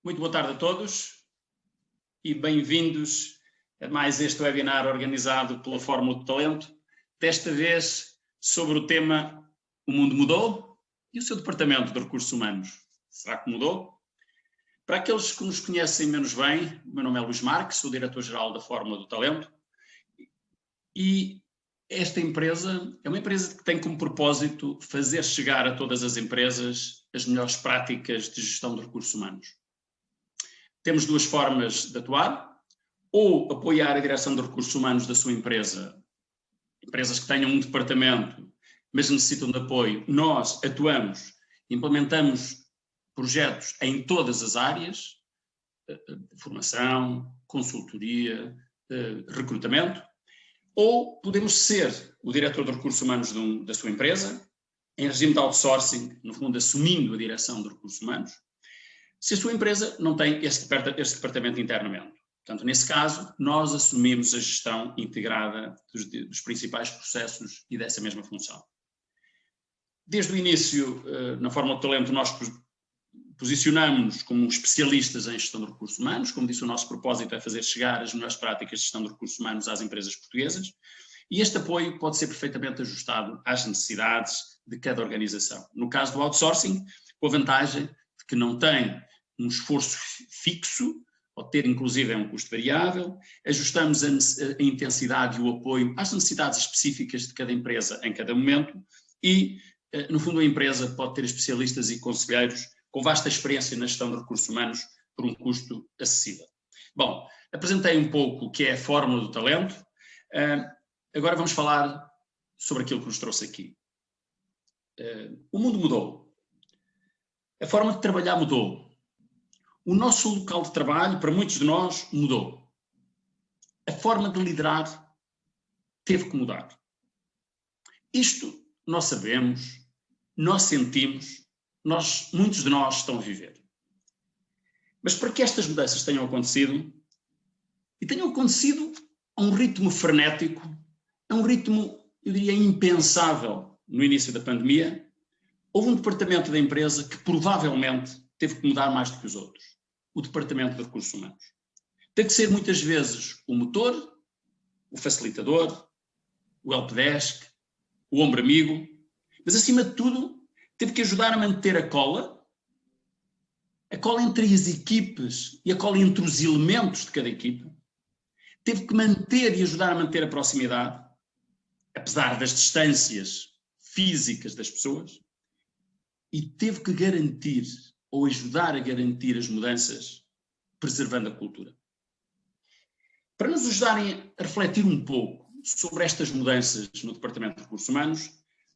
Muito boa tarde a todos e bem-vindos a mais este webinar organizado pela Fórmula do Talento, desta vez sobre o tema O Mundo Mudou e o seu Departamento de Recursos Humanos. Será que mudou? Para aqueles que nos conhecem menos bem, o meu nome é Luís Marques, sou diretor-geral da Fórmula do Talento e esta empresa é uma empresa que tem como propósito fazer chegar a todas as empresas as melhores práticas de gestão de recursos humanos. Temos duas formas de atuar: ou apoiar a direção de recursos humanos da sua empresa, empresas que tenham um departamento, mas necessitam de apoio. Nós atuamos, implementamos projetos em todas as áreas, formação, consultoria, recrutamento, ou podemos ser o diretor de recursos humanos da sua empresa, em regime de outsourcing, no fundo assumindo a direção de recursos humanos, se a sua empresa não tem este departamento internamente. Portanto, nesse caso, nós assumimos a gestão integrada dos principais processos e dessa mesma função. Desde o início, na Fórmula do Talento, nós posicionamos-nos como especialistas em gestão de recursos humanos. Como disse, o nosso propósito é fazer chegar as melhores práticas de gestão de recursos humanos às empresas portuguesas, e este apoio pode ser perfeitamente ajustado às necessidades de cada organização. No caso do outsourcing, com a vantagem de que não tem um esforço fixo, ou ter inclusive um custo variável, ajustamos a intensidade e o apoio às necessidades específicas de cada empresa em cada momento e, no fundo, a empresa pode ter especialistas e conselheiros com vasta experiência na gestão de recursos humanos por um custo acessível. Bom, apresentei um pouco o que é a Fórmula do Talento, agora vamos falar sobre aquilo que nos trouxe aqui. O mundo mudou, a forma de trabalhar mudou. O nosso local de trabalho, para muitos de nós, mudou. A forma de liderar teve que mudar. Isto nós sabemos, nós sentimos, muitos de nós estão a viver. Mas para que estas mudanças tenham acontecido, e tenham acontecido a um ritmo frenético, a um ritmo, eu diria, impensável no início da pandemia, houve um departamento da empresa que provavelmente teve que mudar mais do que os outros: o Departamento de Recursos Humanos. Tem que ser muitas vezes o motor, o facilitador, o helpdesk, o ombro amigo, mas acima de tudo teve que ajudar a manter a cola entre as equipes e a cola entre os elementos de cada equipe. Teve que manter e ajudar a manter a proximidade, apesar das distâncias físicas das pessoas, e teve que garantir ou ajudar a garantir as mudanças, preservando a cultura. Para nos ajudarem a refletir um pouco sobre estas mudanças no Departamento de Recursos Humanos,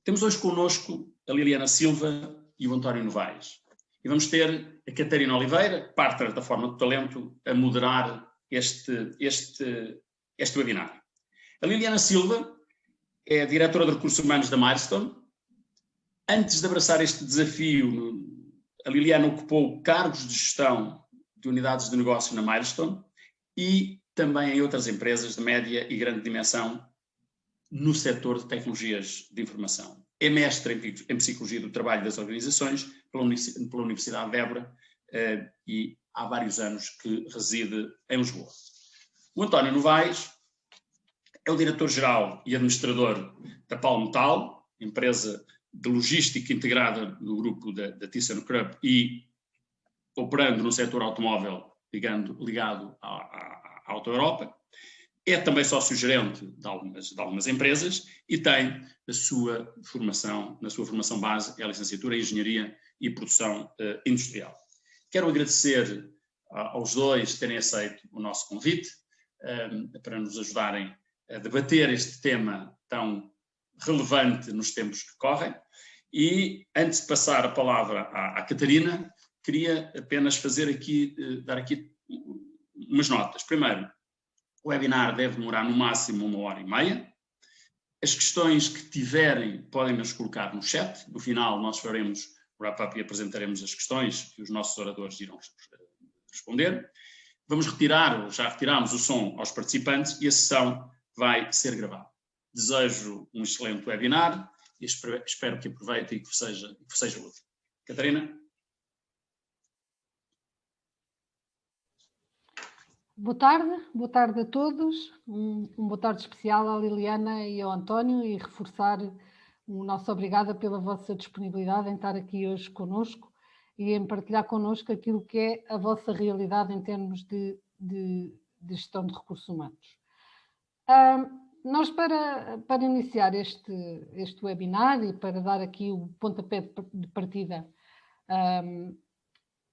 temos hoje connosco a Liliana Silva e o António Novaes. E vamos ter a Catarina Oliveira, partner da Fórmula do Talento, a moderar este webinar. A Liliana Silva é a diretora de Recursos Humanos da Milestone. Antes de abraçar este desafio, a Liliana ocupou cargos de gestão de unidades de negócio na Milestone e também em outras empresas de média e grande dimensão no setor de tecnologias de informação. É mestre em Psicologia do Trabalho das Organizações pela Universidade de Évora e há vários anos que reside em Lisboa. O António Novaes é o diretor-geral e administrador da Palmetal, empresa de logística integrada no grupo da ThyssenKrupp e operando no setor automóvel ligado à Auto Europa. É também sócio-gerente de algumas empresas e tem na sua formação base é a licenciatura em Engenharia e Produção Industrial. Quero agradecer aos dois terem aceito o nosso convite para nos ajudarem a debater este tema tão relevante nos tempos que correm. E antes de passar a palavra à Catarina, queria apenas dar aqui umas notas. Primeiro, o webinar deve demorar no máximo 1h30. As questões que tiverem podem-nas colocar no chat. No final nós faremos o wrap-up e apresentaremos as questões que os nossos oradores irão responder. Já retirámos o som aos participantes e a sessão vai ser gravada. Desejo um excelente webinar e espero que aproveitem e que seja útil. Catarina? Boa tarde a todos. Boa tarde especial à Liliana e ao António e reforçar o nosso obrigada pela vossa disponibilidade em estar aqui hoje connosco e em partilhar connosco aquilo que é a vossa realidade em termos de gestão de recursos humanos. Nós, para iniciar este webinar e para dar aqui o pontapé de partida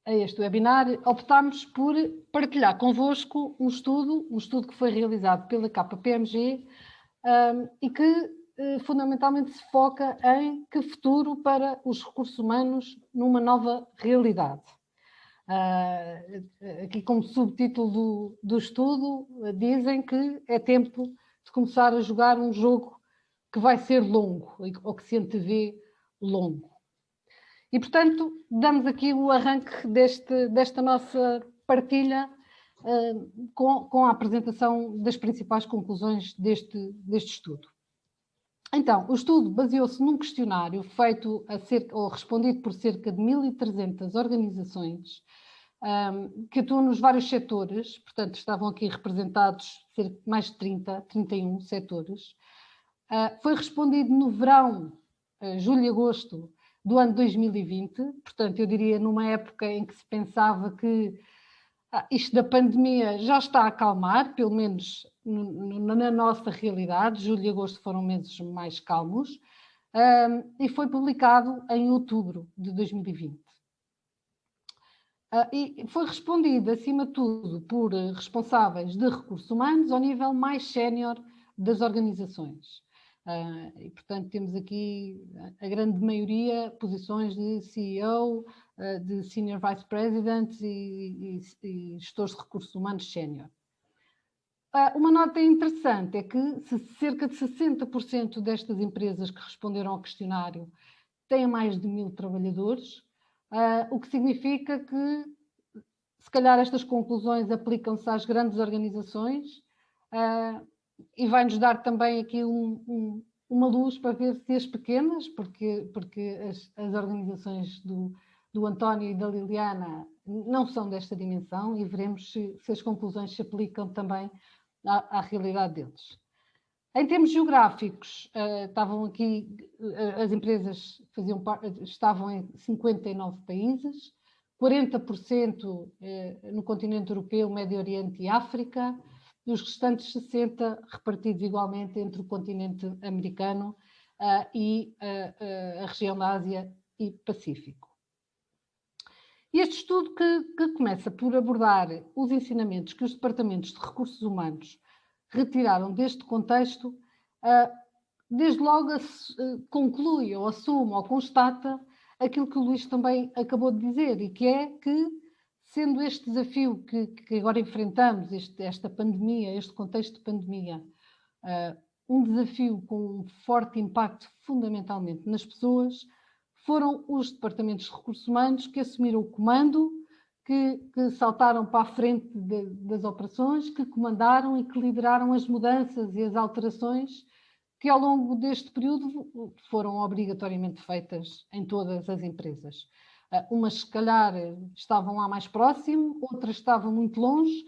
a este webinar, optámos por partilhar convosco um estudo que foi realizado pela KPMG e que fundamentalmente se foca em que futuro para os recursos humanos numa nova realidade. Aqui como subtítulo do estudo dizem que é tempo de começar a jogar um jogo que vai ser longo, ou que se antevê longo. E, portanto, damos aqui o arranque desta nossa partilha com a apresentação das principais conclusões deste estudo. Então, o estudo baseou-se num questionário feito ou respondido por cerca de 1.300 organizações que atuam nos vários setores, portanto, estavam aqui representados cerca de mais de 31 setores. Foi respondido no verão, julho e agosto do ano 2020, portanto, eu diria numa época em que se pensava que isto da pandemia já está a acalmar, pelo menos na nossa realidade. Julho e agosto foram meses mais calmos, e foi publicado em outubro de 2020. E foi respondido, acima de tudo, por responsáveis de recursos humanos ao nível mais sénior das organizações. E, portanto, temos aqui a grande maioria posições de CEO, de Senior Vice President e gestores de recursos humanos sénior. Uma nota interessante é que cerca de 60% destas empresas que responderam ao questionário têm mais de 1.000 trabalhadores, o que significa que, se calhar, estas conclusões aplicam-se às grandes organizações e vai-nos dar também aqui uma luz para ver se as pequenas, porque as organizações do António e da Liliana não são desta dimensão, e veremos se as conclusões se aplicam também à realidade deles. Em termos geográficos, estavam aqui, as empresas estavam em 59 países, 40% no continente europeu, Médio Oriente e África, e os restantes 60% repartidos igualmente entre o continente americano e a região da Ásia e Pacífico. E este estudo que começa por abordar os ensinamentos que os departamentos de recursos humanos retiraram deste contexto, desde logo conclui ou assume ou constata aquilo que o Luís também acabou de dizer, e que é que, sendo este desafio que agora enfrentamos, esta pandemia, este contexto de pandemia, um desafio com um forte impacto fundamentalmente nas pessoas, foram os departamentos de recursos humanos que assumiram o comando, que saltaram para a frente das operações, que comandaram e que lideraram as mudanças e as alterações que ao longo deste período foram obrigatoriamente feitas em todas as empresas. Umas, se calhar, estavam lá mais próximo, outras estavam muito longe,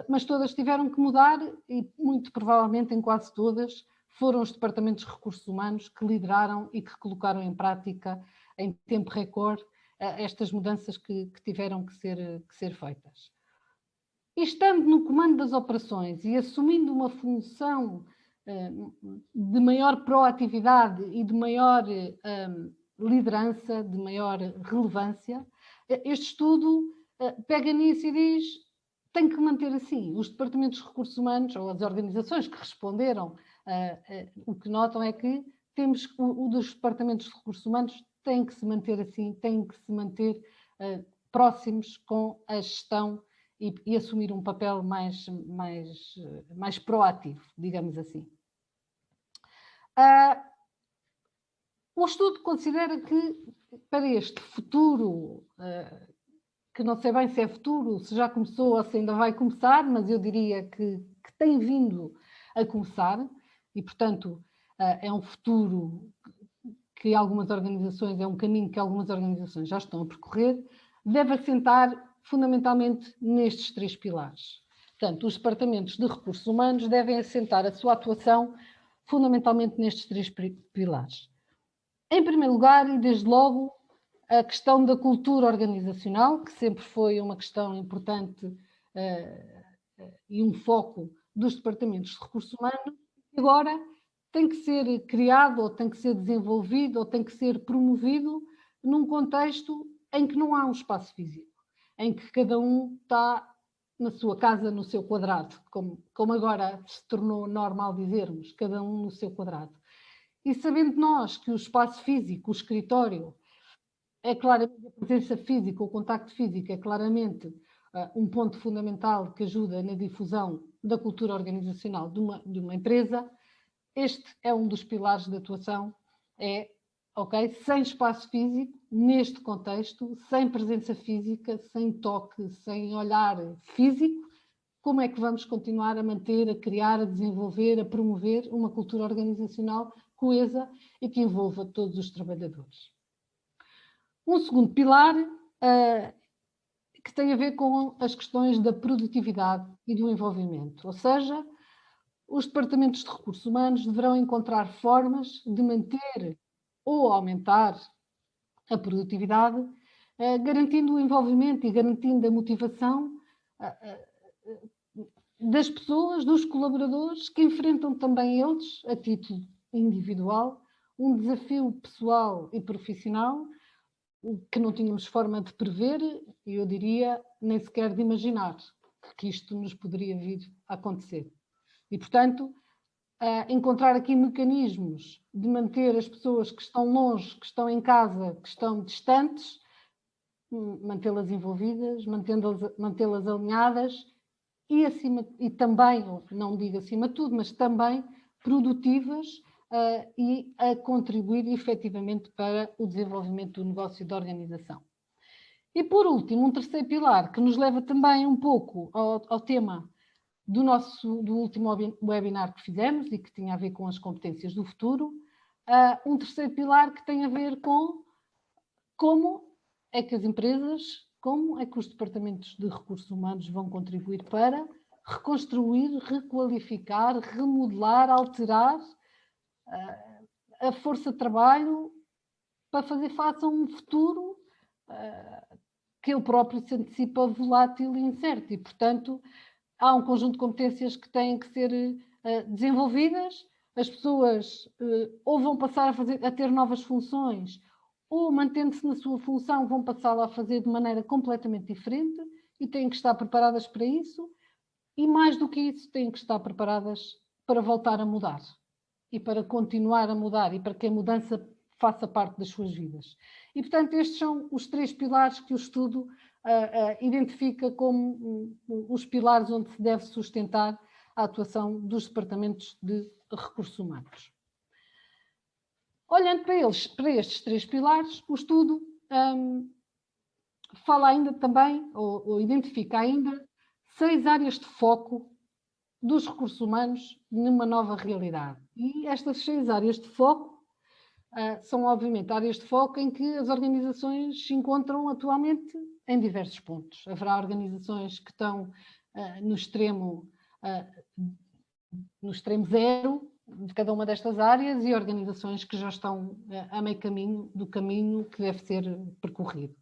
mas todas tiveram que mudar e, muito provavelmente, em quase todas, foram os departamentos de recursos humanos que lideraram e que colocaram em prática, em tempo recorde, estas mudanças que tiveram que ser feitas. E estando no comando das operações e assumindo uma função de maior proatividade e de maior liderança, de maior relevância, este estudo pega nisso e diz: tem que manter assim. Os departamentos de recursos humanos, ou as organizações que responderam, o que notam é que temos o dos departamentos de recursos humanos tem que se manter assim, tem que se manter próximos com a gestão e assumir um papel mais proativo, digamos assim. O estudo considera que para este futuro, que não sei bem se é futuro, se já começou ou se ainda vai começar, mas eu diria que tem vindo a começar e, portanto, é um futuro que algumas organizações, é um caminho que algumas organizações já estão a percorrer, deve assentar fundamentalmente nestes 3 pilares. Portanto, os departamentos de recursos humanos devem assentar a sua atuação fundamentalmente nestes 3 pilares. Em primeiro lugar, e desde logo, a questão da cultura organizacional, que sempre foi uma questão importante e um foco dos departamentos de recursos humanos, agora tem que ser criado, ou tem que ser desenvolvido, ou tem que ser promovido num contexto em que não há um espaço físico, em que cada um está na sua casa, no seu quadrado, como agora se tornou normal dizermos, cada um no seu quadrado. E sabendo nós que o espaço físico, o escritório, é claramente a presença física, o contacto físico é claramente um ponto fundamental que ajuda na difusão da cultura organizacional de uma empresa, este é um dos pilares de atuação, sem espaço físico, neste contexto, sem presença física, sem toque, sem olhar físico, como é que vamos continuar a manter, a criar, a desenvolver, a promover uma cultura organizacional coesa e que envolva todos os trabalhadores. Um segundo pilar que tem a ver com as questões da produtividade e do envolvimento, ou seja, os departamentos de recursos humanos deverão encontrar formas de manter ou aumentar a produtividade, garantindo o envolvimento e garantindo a motivação das pessoas, dos colaboradores, que enfrentam também eles, a título individual, um desafio pessoal e profissional que não tínhamos forma de prever e, eu diria, nem sequer de imaginar que isto nos poderia vir a acontecer. E, portanto, encontrar aqui mecanismos de manter as pessoas que estão longe, que estão em casa, que estão distantes, mantê-las envolvidas, mantê-las alinhadas e também, não digo acima de tudo, mas também produtivas e a contribuir efetivamente para o desenvolvimento do negócio da organização. E por último, um terceiro pilar que nos leva também um pouco ao tema do último webinar que fizemos e que tinha a ver com as competências do futuro, um terceiro pilar que tem a ver com como é que as empresas, como é que os departamentos de recursos humanos vão contribuir para reconstruir, requalificar, remodelar, alterar a força de trabalho para fazer face a um futuro que ele próprio se antecipa volátil e incerto. E, portanto, há um conjunto de competências que têm que ser desenvolvidas, as pessoas ou vão passar a ter novas funções, ou mantendo-se na sua função, vão passá-la a fazer de maneira completamente diferente e têm que estar preparadas para isso, e mais do que isso, têm que estar preparadas para voltar a mudar e para continuar a mudar e para que a mudança faça parte das suas vidas. E, portanto, estes são os 3 pilares que o estudo identifica como os pilares onde se deve sustentar a atuação dos departamentos de recursos humanos. Olhando para estes 3 pilares, o estudo fala ainda também, ou identifica ainda, 6 áreas de foco dos recursos humanos numa nova realidade. E estas 6 áreas de foco são, obviamente, áreas de foco em que as organizações se encontram atualmente em diversos pontos. Haverá organizações que estão no extremo zero de cada uma destas áreas e organizações que já estão a meio caminho do caminho que deve ser percorrido.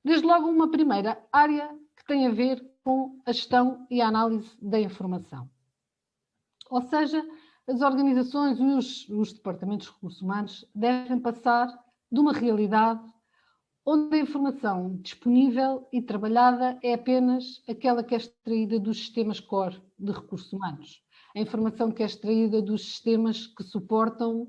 Desde logo, uma primeira área que tem a ver com a gestão e a análise da informação. Ou seja, as organizações e os departamentos de recursos humanos devem passar de uma realidade onde a informação disponível e trabalhada é apenas aquela que é extraída dos sistemas core de recursos humanos. A informação que é extraída dos sistemas que suportam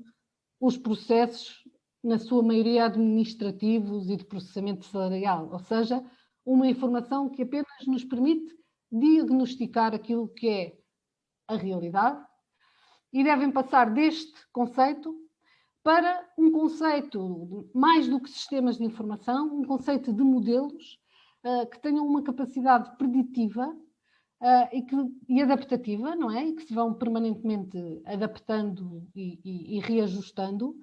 os processos, na sua maioria administrativos e de processamento salarial. Ou seja, uma informação que apenas nos permite diagnosticar aquilo que é a realidade, e devem passar deste conceito para um conceito mais do que sistemas de informação, um conceito de modelos que tenham uma capacidade preditiva e adaptativa, não é? E que se vão permanentemente adaptando e reajustando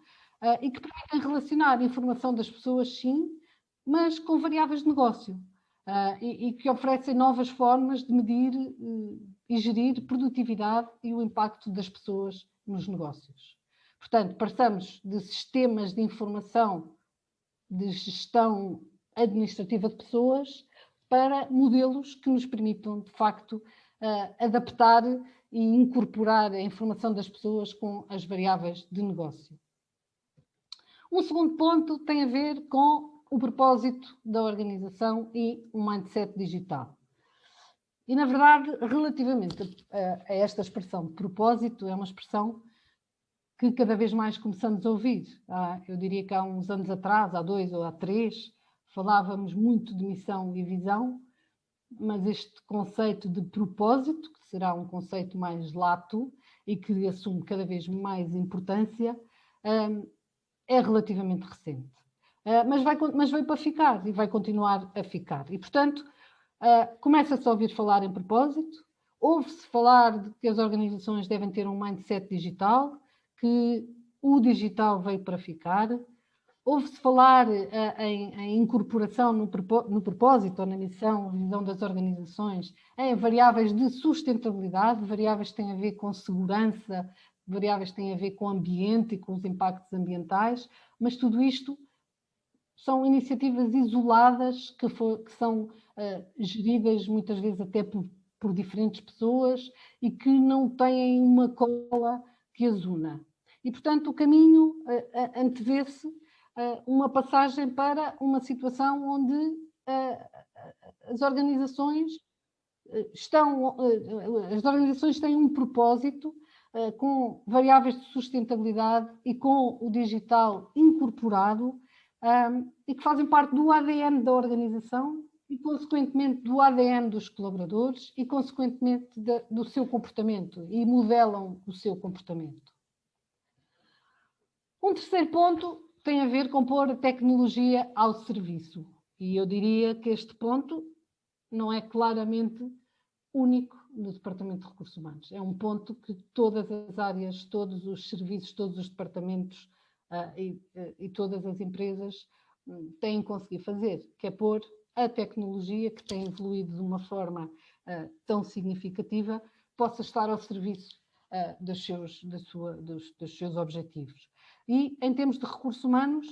e que permitem relacionar a informação das pessoas, sim, mas com variáveis de negócio. e que oferecem novas formas de medir e gerir produtividade e o impacto das pessoas nos negócios. Portanto, passamos de sistemas de informação de gestão administrativa de pessoas para modelos que nos permitam, de facto, adaptar e incorporar a informação das pessoas com as variáveis de negócio. Um segundo ponto tem a ver com o propósito da organização e o mindset digital. E, na verdade, relativamente a esta expressão propósito, é uma expressão que cada vez mais começamos a ouvir. Eu diria que há uns anos atrás, há 2 ou há 3, falávamos muito de missão e visão, mas este conceito de propósito, que será um conceito mais lato e que assume cada vez mais importância, é relativamente recente. Mas veio para ficar e vai continuar a ficar. E, portanto, começa-se a ouvir falar em propósito, ouve-se falar de que as organizações devem ter um mindset digital, que o digital veio para ficar, ouve-se falar em incorporação no propósito ou na missão, visão das organizações, em variáveis de sustentabilidade, variáveis que têm a ver com segurança, variáveis que têm a ver com ambiente e com os impactos ambientais, mas tudo isto são iniciativas isoladas que são geridas muitas vezes até por diferentes pessoas e que não têm uma cola que as una. E, portanto, o caminho antevê-se uma passagem para uma situação onde as organizações têm um propósito com variáveis de sustentabilidade e com o digital incorporado e que fazem parte do ADN da organização e, consequentemente, do ADN dos colaboradores e, consequentemente, do seu comportamento e modelam o seu comportamento. Um terceiro ponto tem a ver com pôr a tecnologia ao serviço. E eu diria que este ponto não é claramente único no Departamento de Recursos Humanos. É um ponto que todas as áreas, todos os serviços, todos os departamentos e todas as empresas têm conseguido fazer, que é pôr a tecnologia, que tem evoluído de uma forma tão significativa, possa estar ao serviço dos seus objetivos. E, em termos de recursos humanos,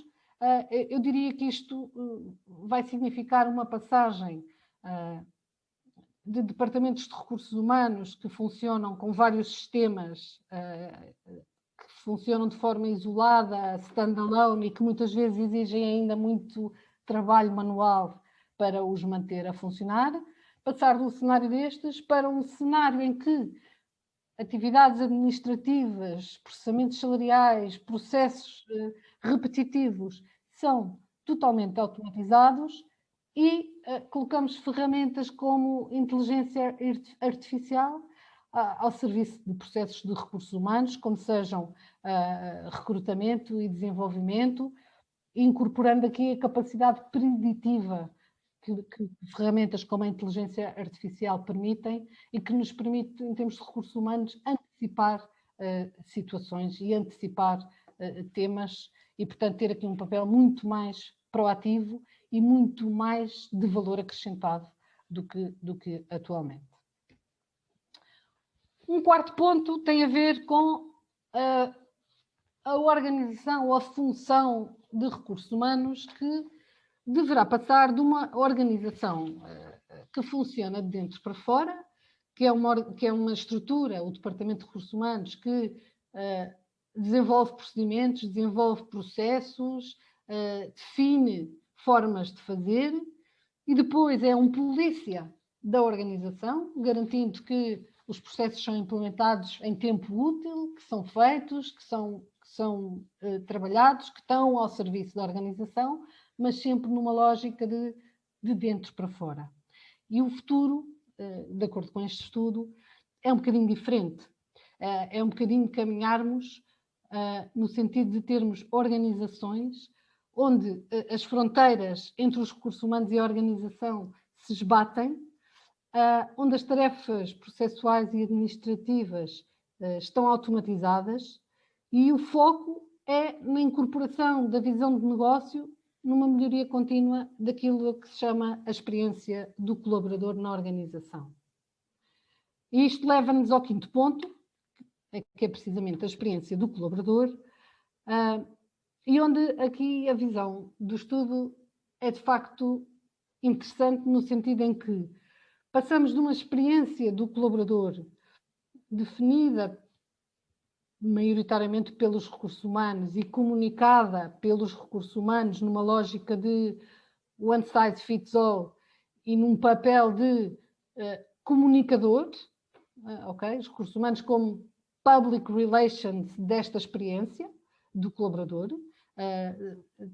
eu diria que isto vai significar uma passagem de departamentos de recursos humanos que funcionam com vários sistemas, que funcionam de forma isolada, standalone, e que muitas vezes exigem ainda muito trabalho manual para os manter a funcionar, passar de um cenário destes para um cenário em que atividades administrativas, processamentos salariais, processos repetitivos são totalmente automatizados e colocamos ferramentas como inteligência artificial ao serviço de processos de recursos humanos, como sejam recrutamento e desenvolvimento, incorporando aqui a capacidade preditiva que ferramentas como a inteligência artificial permitem e que nos permite, em termos de recursos humanos, antecipar situações e antecipar temas e, portanto, ter aqui um papel muito mais proativo e muito mais de valor acrescentado do que atualmente. Um quarto ponto tem a ver com a organização ou a função de recursos humanos que deverá passar de uma organização que funciona de dentro para fora, que é uma estrutura, o Departamento de Recursos Humanos, que desenvolve procedimentos, desenvolve processos, define formas de fazer e depois é um polícia da organização, garantindo que os processos são implementados em tempo útil, que são feitos, que são trabalhados, que estão ao serviço da organização, mas sempre numa lógica de dentro para fora. E o futuro, de acordo com este estudo, é um bocadinho diferente. É um bocadinho caminharmos no sentido de termos organizações onde as fronteiras entre os recursos humanos e a organização se esbatem, onde as tarefas processuais e administrativas estão automatizadas e o foco é na incorporação da visão de negócio numa melhoria contínua daquilo que se chama a experiência do colaborador na organização. E isto leva-nos ao quinto ponto, que é precisamente a experiência do colaborador, e onde aqui a visão do estudo é de facto interessante no sentido em que passamos de uma experiência do colaborador definida maioritariamente pelos recursos humanos e comunicada pelos recursos humanos numa lógica de one size fits all e num papel de comunicador, ok? Os recursos humanos como public relations desta experiência do colaborador,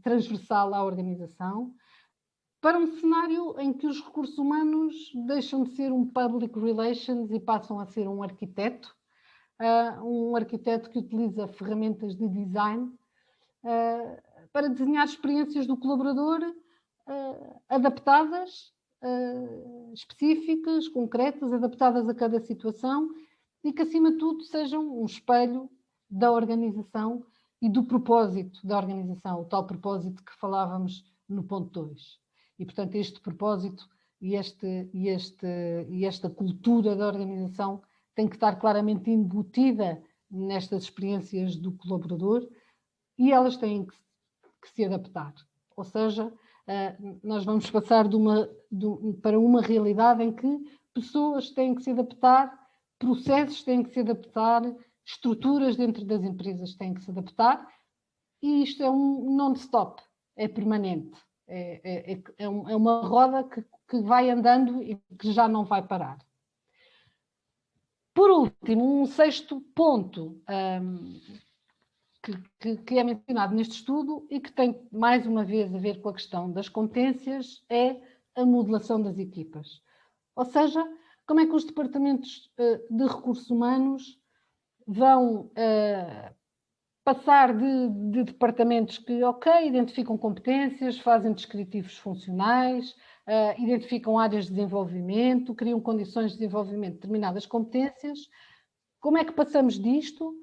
transversal à organização, para um cenário em que os recursos humanos deixam de ser um public relations e passam a ser um arquiteto que utiliza ferramentas de design para desenhar experiências do colaborador adaptadas, específicas, concretas, adaptadas a cada situação e que, acima de tudo, sejam um espelho da organização e do propósito da organização, o tal propósito que falávamos no ponto 2. E, portanto, este propósito e esta cultura da organização tem que estar claramente embutida nestas experiências do colaborador e elas têm que se adaptar. Ou seja, nós vamos passar para uma realidade em que pessoas têm que se adaptar, processos têm que se adaptar, estruturas dentro das empresas têm que se adaptar e isto é um non-stop, é permanente. É uma roda que vai andando e que já não vai parar. Por último, um sexto ponto que é mencionado neste estudo e que tem mais uma vez a ver com a questão das competências é a modelação das equipas. Ou seja, como é que os departamentos de recursos humanos vão passar de departamentos que, ok, identificam competências, fazem descritivos funcionais, identificam áreas de desenvolvimento, criam condições de desenvolvimento de determinadas competências. Como é que passamos disto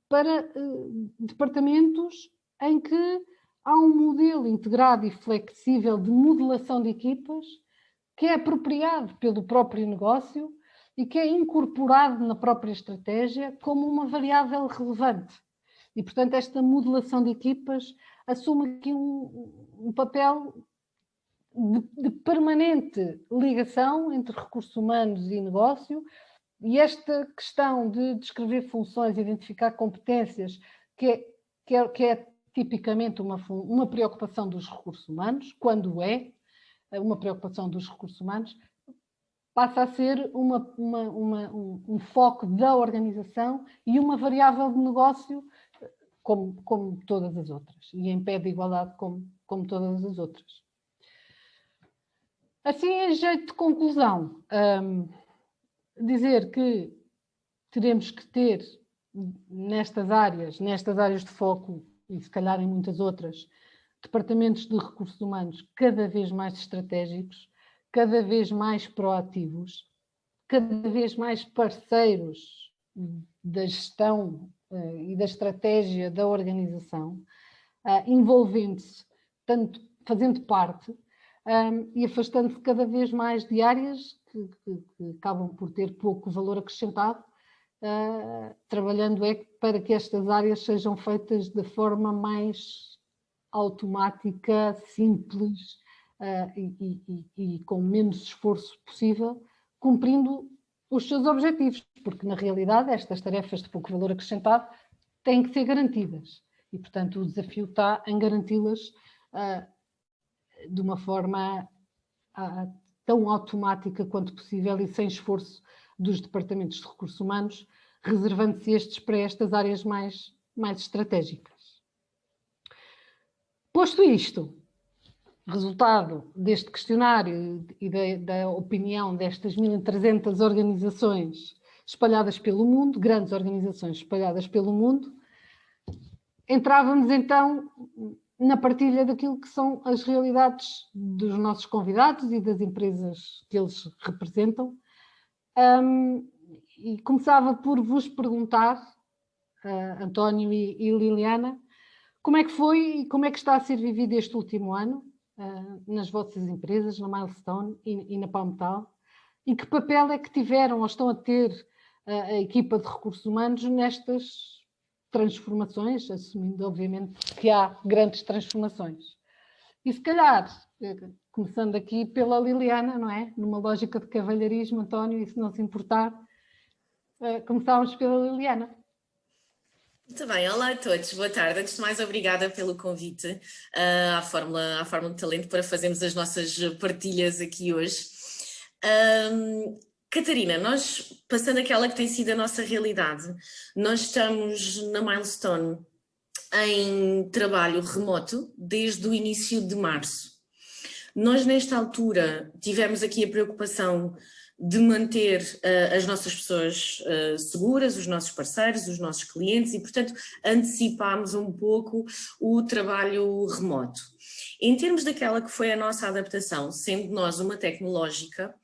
para departamentos em que há um modelo integrado e flexível de modelação de equipas que é apropriado pelo próprio negócio e que é incorporado na própria estratégia como uma variável relevante. E, portanto, esta modelação de equipas assume aqui um papel de permanente ligação entre recursos humanos e negócio, e esta questão de descrever funções, identificar competências, que é tipicamente uma preocupação dos recursos humanos, quando é uma preocupação dos recursos humanos, passa a ser um foco da organização e uma variável de negócio como todas as outras, e em pé de igualdade como todas as outras. Assim, em jeito de conclusão, dizer que teremos que ter nestas áreas de foco, e se calhar em muitas outras, departamentos de recursos humanos cada vez mais estratégicos, cada vez mais proativos, cada vez mais parceiros da gestão e da estratégia da organização, envolvendo-se, tanto fazendo parte e afastando-se cada vez mais de áreas que acabam por ter pouco valor acrescentado, trabalhando para que estas áreas sejam feitas de forma mais automática, simples e com menos esforço possível, cumprindo os seus objetivos, porque na realidade estas tarefas de pouco valor acrescentado têm que ser garantidas e, portanto, o desafio está em garanti-las de uma forma tão automática quanto possível e sem esforço dos departamentos de recursos humanos, reservando-se estes para estas áreas mais estratégicas. Posto isto, resultado deste questionário e da opinião destas 1.300 organizações espalhadas pelo mundo, grandes organizações espalhadas pelo mundo, entrávamos então na partilha daquilo que são as realidades dos nossos convidados e das empresas que eles representam. E começava por vos perguntar, António e Liliana, Como é que foi e como é que está a ser vivido este último ano nas vossas empresas, na Milestone e na Palmetal? E que papel é que tiveram ou estão a ter a equipa de recursos humanos nestas transformações, assumindo obviamente que há grandes transformações? E se calhar, começando aqui pela Liliana, não é? Numa lógica de cavalheirismo, António, e se não se importar, começávamos pela Liliana. Muito bem, olá a todos, boa tarde. Antes de mais, obrigada pelo convite à Fórmula de Talento para fazermos as nossas partilhas aqui hoje. Catarina, nós, passando aquela que tem sido a nossa realidade, nós estamos na Milestone em trabalho remoto desde o início de março. Nós, nesta altura, tivemos aqui a preocupação de manter as nossas pessoas seguras, os nossos parceiros, os nossos clientes e, portanto, antecipámos um pouco o trabalho remoto. Em termos daquela que foi a nossa adaptação, sendo nós uma tecnológica,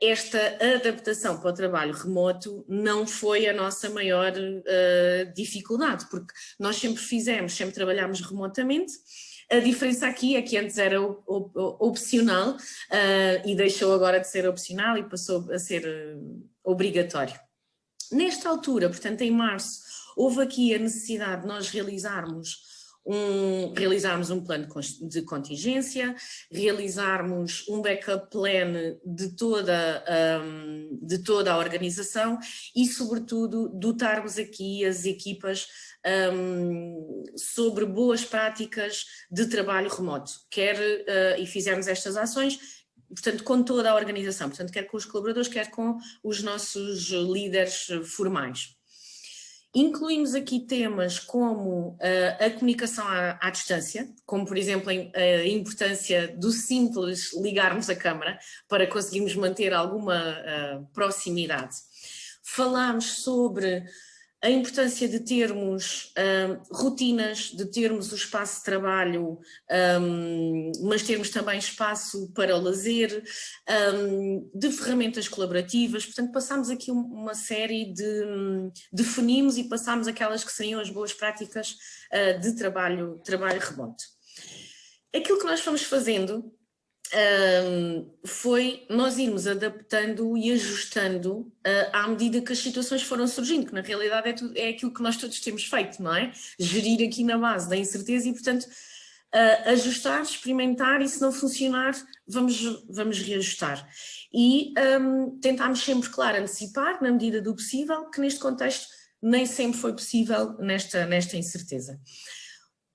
esta adaptação para o trabalho remoto não foi a nossa maior dificuldade, porque nós sempre trabalhámos remotamente. A diferença aqui é que antes era opcional e deixou agora de ser opcional e passou a ser obrigatório. Nesta altura, portanto em março, houve aqui a necessidade de nós realizarmos um plano de contingência, realizarmos um backup plan de toda a organização e, sobretudo, dotarmos aqui as equipas sobre boas práticas de trabalho remoto. E fizemos estas ações, portanto, com toda a organização, portanto, quer com os colaboradores, quer com os nossos líderes formais. Incluímos aqui temas como a comunicação à distância, como por exemplo a importância do simples ligarmos a câmara para conseguirmos manter alguma proximidade. Falámos sobre a importância de termos rotinas, de termos o espaço de trabalho, mas termos também espaço para o lazer, de ferramentas colaborativas. Portanto, passámos aqui uma série de definimos e passámos aquelas que seriam as boas práticas de trabalho remoto. Aquilo que nós fomos fazendo foi nós irmos adaptando e ajustando à medida que as situações foram surgindo, que na realidade é aquilo que nós todos temos feito, não é? Gerir aqui na base da incerteza e, portanto, ajustar, experimentar e se não funcionar, vamos reajustar. E tentámos sempre, claro, antecipar, na medida do possível, que neste contexto nem sempre foi possível nesta incerteza.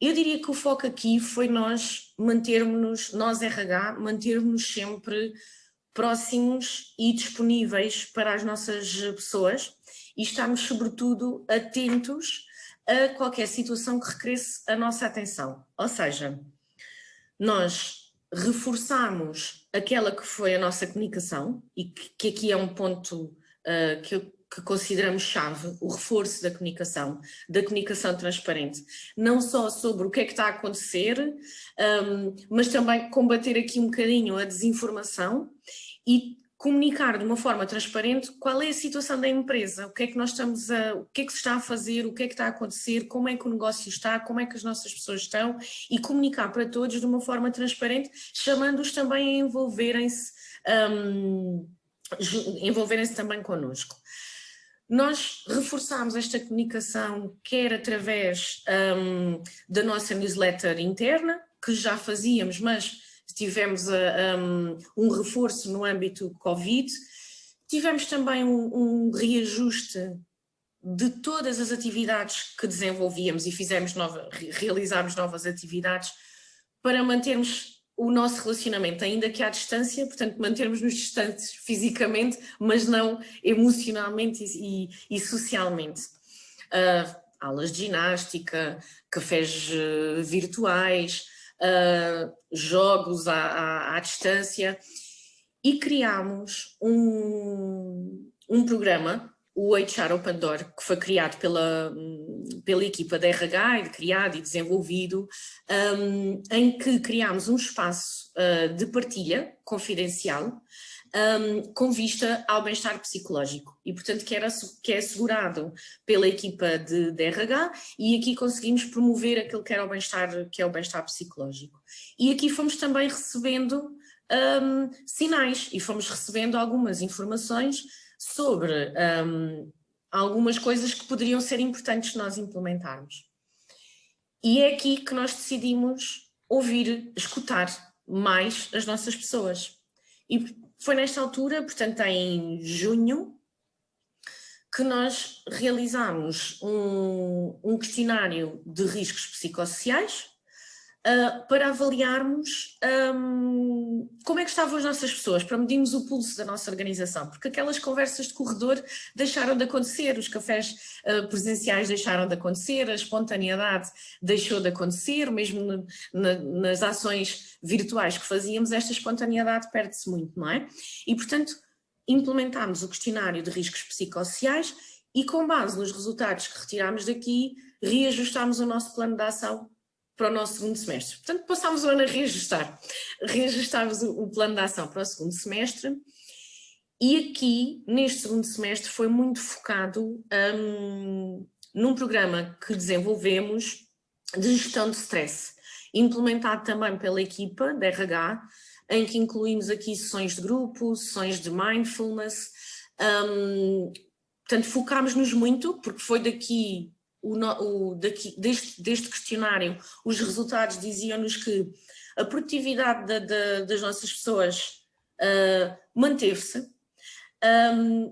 Eu diria que o foco aqui foi nós RH, mantermos-nos sempre próximos e disponíveis para as nossas pessoas e estarmos sobretudo atentos a qualquer situação que requeresse a nossa atenção. Ou seja, nós reforçamos aquela que foi a nossa comunicação e que aqui é um ponto que consideramos chave, o reforço da comunicação transparente, não só sobre o que é que está a acontecer, mas também combater aqui um bocadinho a desinformação e comunicar de uma forma transparente qual é a situação da empresa, o que é que o que é que se está a fazer, o que é que está a acontecer, como é que o negócio está, como é que as nossas pessoas estão e comunicar para todos de uma forma transparente, chamando-os também a envolverem-se também connosco. Nós reforçámos esta comunicação quer através da nossa newsletter interna, que já fazíamos, mas tivemos um reforço no âmbito Covid. Tivemos também um reajuste de todas as atividades que desenvolvíamos e realizámos novas atividades para mantermos o nosso relacionamento, ainda que à distância, portanto mantermos-nos distantes fisicamente, mas não emocionalmente e socialmente. Aulas de ginástica, cafés virtuais, jogos à distância e criámos um programa, o HR Open Door, que foi criado pela equipa da RH, criado e desenvolvido, em que criámos um espaço de partilha confidencial com vista ao bem-estar psicológico e, portanto, que é assegurado pela equipa de RH, e aqui conseguimos promover aquilo que é o bem-estar psicológico. E aqui fomos também recebendo sinais e fomos recebendo algumas informações sobre algumas coisas que poderiam ser importantes nós implementarmos. E é aqui que nós decidimos ouvir, escutar mais as nossas pessoas. E foi nesta altura, portanto em junho, que nós realizámos um questionário de riscos psicossociais para avaliarmos como é que estavam as nossas pessoas, para medirmos o pulso da nossa organização, porque aquelas conversas de corredor deixaram de acontecer, os cafés presenciais deixaram de acontecer, a espontaneidade deixou de acontecer, mesmo nas ações virtuais que fazíamos, esta espontaneidade perde-se muito, não é? E, portanto, implementámos o questionário de riscos psicossociais e, com base nos resultados que retirámos daqui, reajustámos o nosso plano de ação para o nosso segundo semestre. Portanto, passámos o ano a reajustámos o plano de ação para o segundo semestre, e aqui, neste segundo semestre, foi muito focado num programa que desenvolvemos de gestão de stress, implementado também pela equipa da RH, em que incluímos aqui sessões de grupo, sessões de mindfulness, portanto focámos-nos muito, porque foi daqui, deste questionário, os resultados diziam-nos que a produtividade das nossas pessoas manteve-se,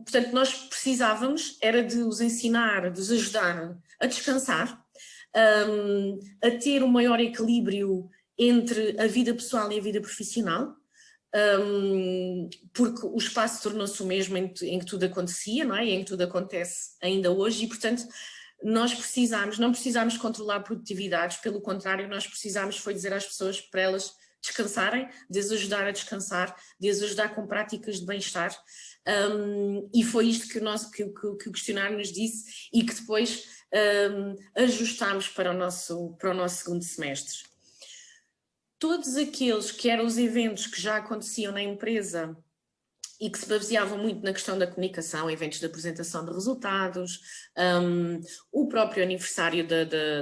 portanto nós precisávamos, era de os ensinar, de os ajudar a descansar, a ter um maior equilíbrio entre a vida pessoal e a vida profissional, porque o espaço tornou-se o mesmo em que tudo acontecia, não é? E em que tudo acontece ainda hoje, e portanto nós não precisámos controlar produtividades, pelo contrário, nós precisamos foi dizer às pessoas para elas descansarem, de as ajudar a descansar, de as ajudar com práticas de bem-estar, e foi isto que o questionário nos disse e que depois ajustámos para o nosso segundo semestre. Todos aqueles que eram os eventos que já aconteciam na empresa e que se baseavam muito na questão da comunicação, eventos de apresentação de resultados, o próprio aniversário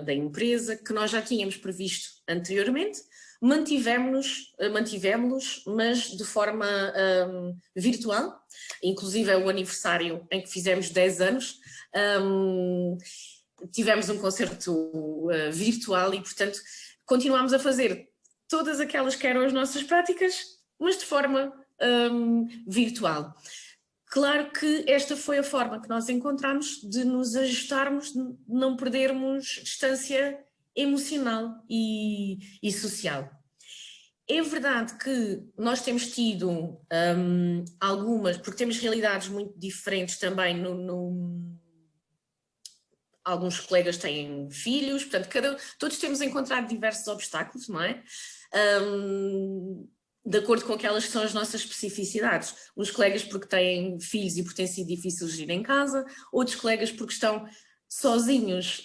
da empresa, que nós já tínhamos previsto anteriormente, mantivemos-los, mas de forma virtual, inclusive é o aniversário em que fizemos 10 anos, tivemos um concerto virtual e, portanto, continuámos a fazer todas aquelas que eram as nossas práticas, mas de forma virtual. Claro que esta foi a forma que nós encontramos de nos ajustarmos, de não perdermos distância emocional e social. É verdade que nós temos tido algumas, porque temos realidades muito diferentes também, alguns colegas têm filhos, portanto todos temos encontrado diversos obstáculos, não é? De acordo com aquelas que são as nossas especificidades. Uns colegas porque têm filhos e porque tem sido difícil gerir em casa, outros colegas porque estão sozinhos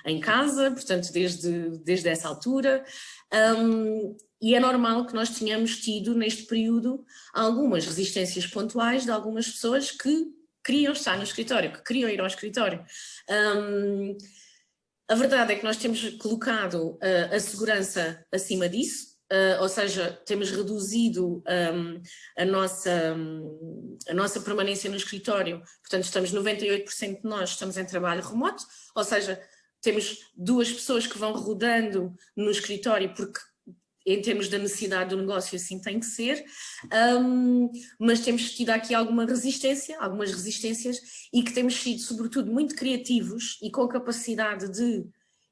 em casa, portanto desde essa altura, e é normal que nós tenhamos tido neste período algumas resistências pontuais de algumas pessoas que queriam estar no escritório, que queriam ir ao escritório. A verdade é que nós temos colocado a segurança acima disso, ou seja, temos reduzido a nossa permanência no escritório, portanto estamos 98% de nós estamos em trabalho remoto, ou seja, temos 2 pessoas que vão rodando no escritório porque em termos da necessidade do negócio assim tem que ser, mas temos tido aqui algumas resistências e que temos sido sobretudo muito criativos e com capacidade de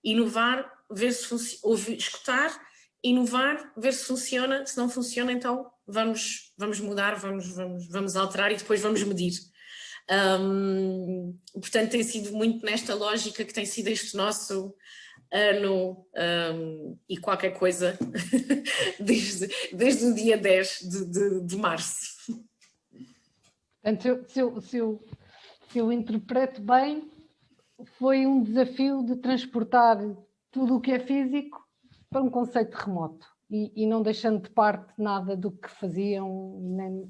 inovar, ver se escutar, inovar, ver se funciona, se não funciona então vamos mudar, vamos alterar e depois vamos medir. Portanto tem sido muito nesta lógica que tem sido este nosso ano e qualquer coisa desde o dia 10 de março. Portanto, se eu interpreto bem, foi um desafio de transportar tudo o que é físico para um conceito remoto. e não deixando de parte nada do que faziam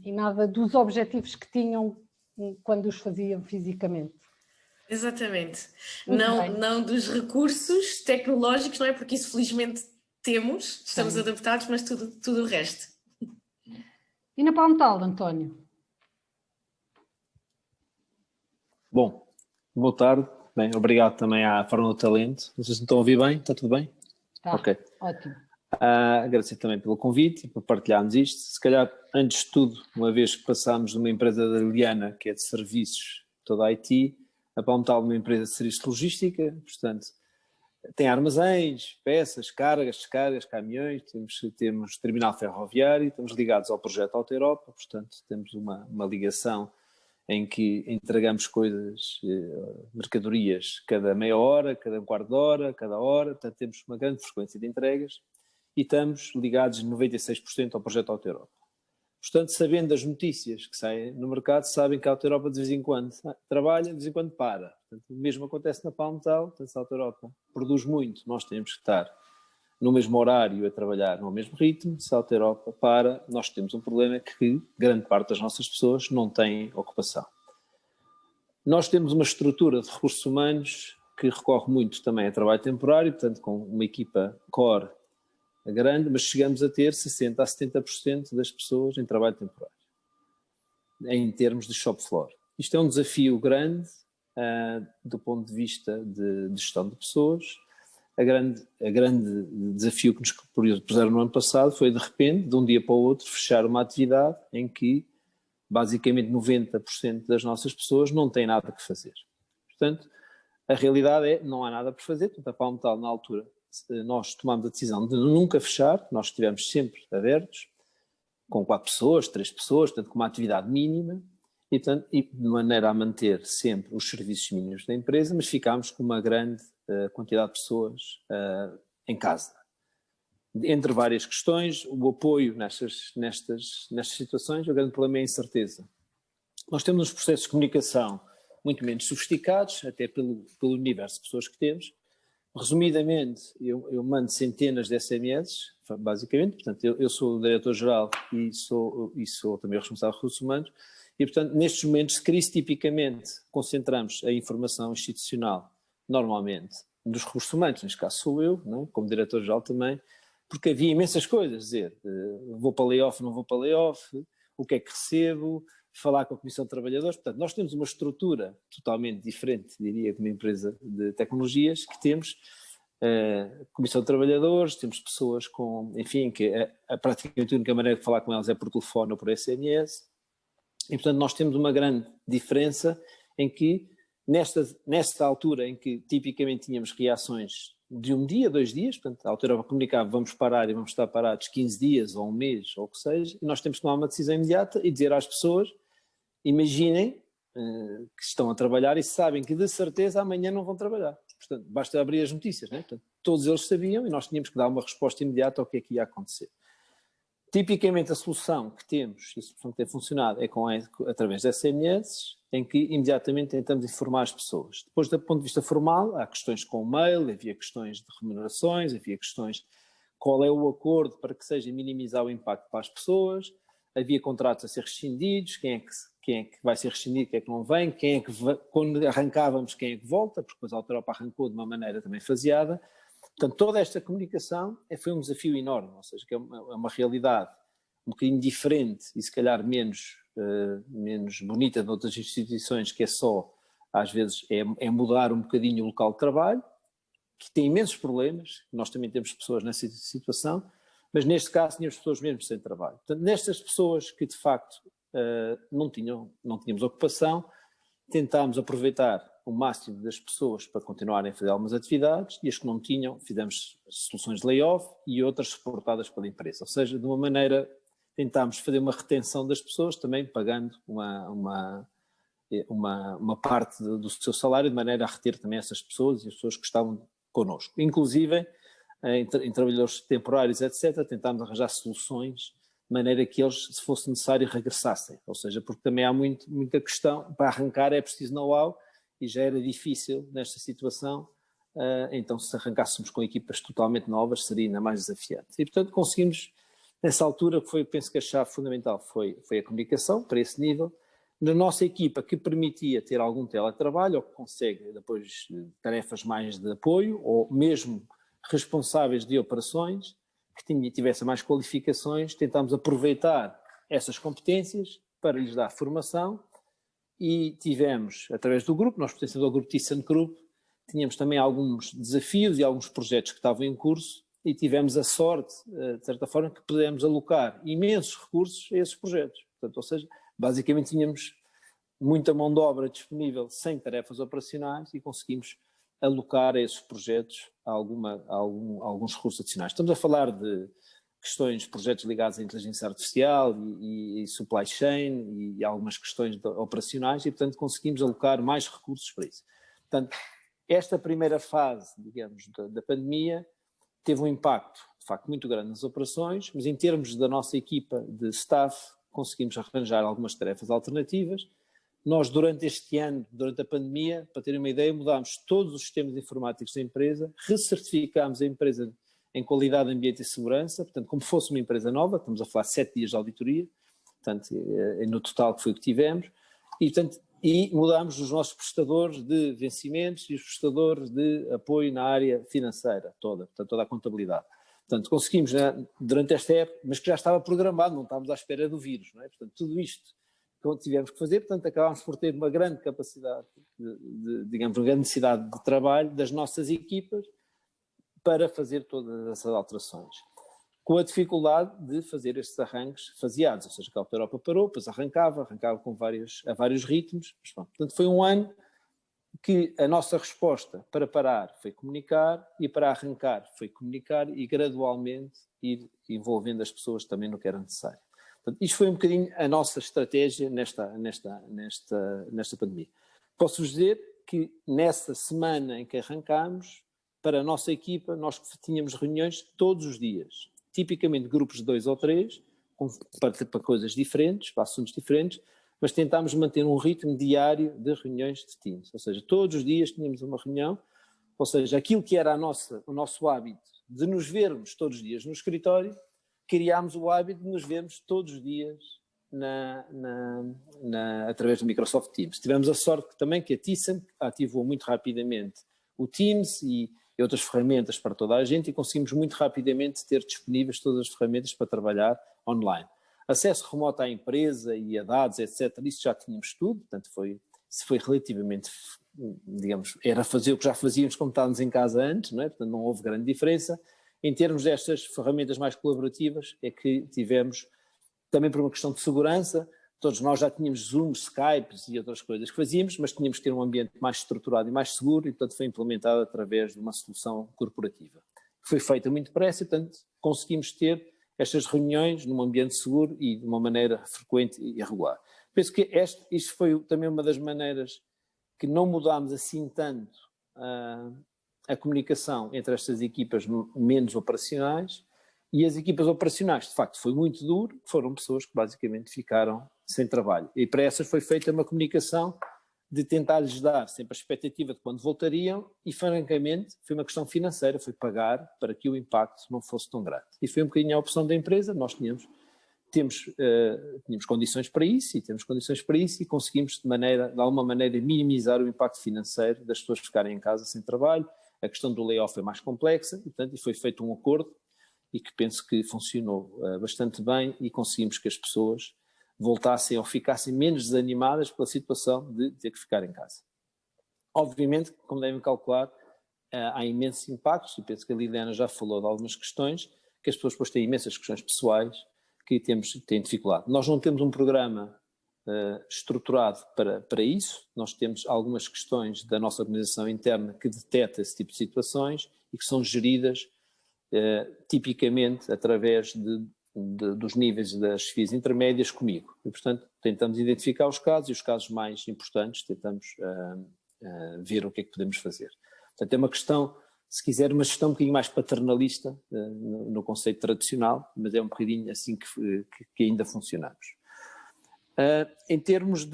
e nada dos objetivos que tinham quando os faziam fisicamente. Exatamente. Muito Não dos recursos tecnológicos, não é? Porque isso felizmente temos, estamos adaptados, mas tudo o resto. E na Palmetal, António? Bom, boa tarde. Bem, obrigado também à Fórmula do Talento. Vocês me estão a ouvir bem? Está tudo bem? Está, ok. Ótimo. Agradecer também pelo convite e por partilharmos isto. Se calhar, antes de tudo, uma vez que passámos de uma empresa da Liliana, que é de serviços, toda a IT, a Palmetal é uma empresa de serviços de logística, portanto, tem armazéns, peças, cargas, descargas, caminhões, temos terminal ferroviário, estamos ligados ao projeto Alta Europa, portanto, temos uma ligação em que entregamos coisas, mercadorias, cada meia hora, cada um quarto de hora, cada hora, portanto, temos uma grande frequência de entregas e estamos ligados 96% ao projeto Alta Europa. Portanto, sabendo das notícias que saem no mercado, sabem que a Alta Europa de vez em quando trabalha, de vez em quando para. Portanto, o mesmo acontece na Palmetal, portanto, a Alta Europa produz muito, nós temos que estar no mesmo horário a trabalhar no mesmo ritmo. Se a Alta Europa para, nós temos um problema que grande parte das nossas pessoas não têm ocupação. Nós temos uma estrutura de recursos humanos que recorre muito também a trabalho temporário, portanto, com uma equipa core grande, mas chegamos a ter 60% a 70% das pessoas em trabalho temporário, em termos de shop floor. Isto é um desafio grande do ponto de vista de gestão de pessoas. A grande desafio que nos puseram no ano passado foi, de repente, de um dia para o outro, fechar uma atividade em que, basicamente, 90% das nossas pessoas não têm nada que fazer. Portanto, a realidade é, não há nada por fazer. Portanto, a Palmetal, na altura, nós tomámos a decisão de nunca fechar, nós estivemos sempre abertos, com 4 pessoas, 3 pessoas, portanto, com uma atividade mínima, e de maneira a manter sempre os serviços mínimos da empresa, mas ficámos com uma grande quantidade de pessoas em casa. Entre várias questões, o apoio nestas situações, o grande problema é a incerteza. Nós temos uns processos de comunicação muito menos sofisticados, até pelo universo de pessoas que temos. Resumidamente, eu mando centenas de SMS, basicamente, portanto, eu sou o diretor-geral e sou também o responsável de recursos humanos, e, portanto, nestes momentos de crise, tipicamente, concentramos a informação institucional, normalmente, dos recursos humanos, neste caso sou eu, não é? Como diretor-geral também, porque havia imensas coisas, dizer, vou para layoff, não vou para layoff, o que é que recebo, falar com a Comissão de Trabalhadores. Portanto, nós temos uma estrutura totalmente diferente, diria, de uma empresa de tecnologias, que temos Comissão de Trabalhadores, temos pessoas com, enfim, que praticamente a única maneira de falar com elas é por telefone ou por SMS, e, portanto, nós temos uma grande diferença em que, nesta altura em que tipicamente tínhamos reações de um dia, 2 dias, portanto, a Alta Europa comunicava, vamos parar e vamos estar parados 15 dias ou um mês ou o que seja, e nós temos que tomar uma decisão imediata e dizer às pessoas, imaginem que estão a trabalhar e sabem que de certeza amanhã não vão trabalhar. Portanto, basta abrir as notícias, não é? Portanto, todos eles sabiam e nós tínhamos que dar uma resposta imediata ao que é que ia acontecer. Tipicamente a solução que temos, e a solução que tem funcionado, é através de SMS, em que imediatamente tentamos informar as pessoas. Depois, do ponto de vista formal, há questões com o mail, havia questões de remunerações, havia questões qual é o acordo para que seja minimizar o impacto para as pessoas, havia contratos a ser rescindidos, quem é que vai ser rescindido, quem é que não vem, quando arrancávamos, quem é que volta, porque depois a Alta Europa arrancou de uma maneira também faseada. Portanto, toda esta comunicação foi um desafio enorme, ou seja, que é uma realidade um bocadinho diferente e se calhar menos bonita de outras instituições, que é só, às vezes, é mudar um bocadinho o local de trabalho, que tem imensos problemas, nós também temos pessoas nessa situação, mas neste caso tínhamos pessoas mesmo sem trabalho. Portanto, nestas pessoas que de facto não tínhamos ocupação, tentámos aproveitar o máximo das pessoas para continuarem a fazer algumas atividades e as que não tinham, fizemos soluções de layoff e outras suportadas pela empresa. Ou seja, de uma maneira, tentámos fazer uma retenção das pessoas, também pagando uma parte do seu salário, de maneira a reter também essas pessoas e as pessoas que estavam connosco. Inclusive, em trabalhadores temporários, etc., tentámos arranjar soluções de maneira que eles, se fosse necessário, regressassem. Ou seja, porque também há muita questão, para arrancar é preciso know-how, e já era difícil, nesta situação, então se arrancássemos com equipas totalmente novas seria ainda mais desafiante. E portanto conseguimos, nessa altura, penso que a chave fundamental foi a comunicação, para esse nível, na nossa equipa que permitia ter algum teletrabalho, ou que consegue depois tarefas mais de apoio, ou mesmo responsáveis de operações, que tivessem mais qualificações, tentámos aproveitar essas competências para lhes dar formação e tivemos, através do grupo, nós pertencemos ao grupo ThyssenKrupp, tínhamos também alguns desafios e alguns projetos que estavam em curso e tivemos a sorte, de certa forma, que pudemos alocar imensos recursos a esses projetos. Portanto, ou seja, basicamente tínhamos muita mão de obra disponível sem tarefas operacionais e conseguimos alocar a esses projetos alguns recursos adicionais. Estamos a falar de questões, projetos ligados à inteligência artificial e supply chain e algumas questões operacionais e, portanto, conseguimos alocar mais recursos para isso. Portanto, esta primeira fase, digamos, da pandemia teve um impacto, de facto, muito grande nas operações, mas em termos da nossa equipa de staff, conseguimos arranjar algumas tarefas alternativas. Nós, durante este ano, durante a pandemia, para terem uma ideia, mudámos todos os sistemas informáticos da empresa, recertificámos a empresa em qualidade, ambiente e segurança, portanto, como fosse uma empresa nova, estamos a falar de 7 dias de auditoria, portanto, no total que foi o que tivemos, e mudámos os nossos prestadores de vencimentos e os prestadores de apoio na área financeira toda, portanto, toda a contabilidade. Portanto, conseguimos, durante esta época, mas que já estava programado, não estávamos à espera do vírus, não é? Portanto, tudo isto que tivemos que fazer, portanto, acabámos por ter uma grande capacidade, digamos, uma grande necessidade de trabalho das nossas equipas para fazer todas essas alterações. Com a dificuldade de fazer estes arranques faseados, ou seja, que a Europa parou, depois arrancava com a vários ritmos. Mas, portanto, foi um ano que a nossa resposta para parar foi comunicar e para arrancar foi comunicar e gradualmente ir envolvendo as pessoas também no que era necessário. Portanto, isto foi um bocadinho a nossa estratégia nesta pandemia. Posso-vos dizer que nessa semana em que arrancámos, para a nossa equipa, nós tínhamos reuniões todos os dias, tipicamente grupos de 2 ou 3, para coisas diferentes, para assuntos diferentes, mas tentámos manter um ritmo diário de reuniões de Teams, ou seja, todos os dias tínhamos uma reunião, ou seja, aquilo que era o nosso hábito de nos vermos todos os dias no escritório, criámos o hábito de nos vermos todos os dias através do Microsoft Teams. Tivemos a sorte também que a Thyssen ativou muito rapidamente o Teams e outras ferramentas para toda a gente e conseguimos muito rapidamente ter disponíveis todas as ferramentas para trabalhar online. Acesso remoto à empresa e a dados, etc., isso já tínhamos tudo, portanto foi relativamente, digamos, era fazer o que já fazíamos como estávamos em casa antes, não é? Portanto não houve grande diferença. Em termos destas ferramentas mais colaborativas é que tivemos, também por uma questão de segurança, todos nós já tínhamos Zooms, Skypes e outras coisas que fazíamos, mas tínhamos que ter um ambiente mais estruturado e mais seguro e, portanto, foi implementado através de uma solução corporativa. Foi feita muito depressa e, portanto, conseguimos ter estas reuniões num ambiente seguro e de uma maneira frequente e regular. Penso que isto foi também uma das maneiras que não mudámos assim tanto a comunicação entre estas equipas menos operacionais e as equipas operacionais, de facto, foi muito duro, foram pessoas que basicamente ficaram sem trabalho. E para essas foi feita uma comunicação de tentar-lhes dar sempre a expectativa de quando voltariam e, francamente, foi uma questão financeira, foi pagar para que o impacto não fosse tão grande. E foi um bocadinho a opção da empresa, nós tínhamos condições para isso e conseguimos de alguma maneira minimizar o impacto financeiro das pessoas ficarem em casa sem trabalho. A questão do layoff é mais complexa e, portanto, foi feito um acordo e que penso que funcionou bastante bem e conseguimos que as pessoas voltassem ou ficassem menos desanimadas pela situação de ter que ficar em casa. Obviamente, como devem calcular, há imensos impactos e penso que a Liliana já falou de algumas questões, que as pessoas depois têm imensas questões pessoais que têm dificuldade. Nós não temos um programa estruturado para isso, nós temos algumas questões da nossa organização interna que detecta esse tipo de situações e que são geridas tipicamente através dos níveis das chefias intermédias comigo. E, portanto, tentamos identificar os casos e os casos mais importantes tentamos ver o que é que podemos fazer. Portanto, é uma questão, se quiser, uma gestão um bocadinho mais paternalista no conceito tradicional, mas é um bocadinho assim que ainda funcionamos. Em termos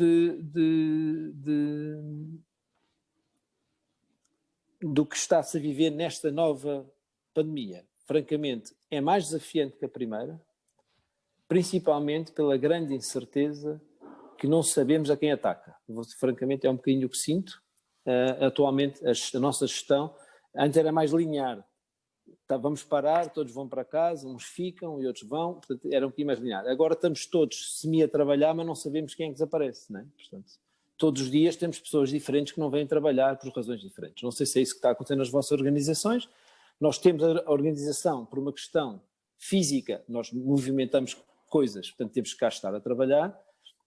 do que está-se a viver nesta nova pandemia, francamente, é mais desafiante que a primeira, principalmente pela grande incerteza que não sabemos a quem ataca. Francamente, é um bocadinho o que sinto. Atualmente, a nossa gestão, antes era mais linear. Vamos parar, todos vão para casa, uns ficam e outros vão, portanto, era um bocadinho mais linear. Agora estamos todos semi a trabalhar, mas não sabemos quem é que desaparece, não é? Portanto, todos os dias temos pessoas diferentes que não vêm trabalhar por razões diferentes. Não sei se é isso que está acontecendo nas vossas organizações. Nós temos a organização por uma questão física, nós movimentamos coisas, portanto temos que cá estar a trabalhar,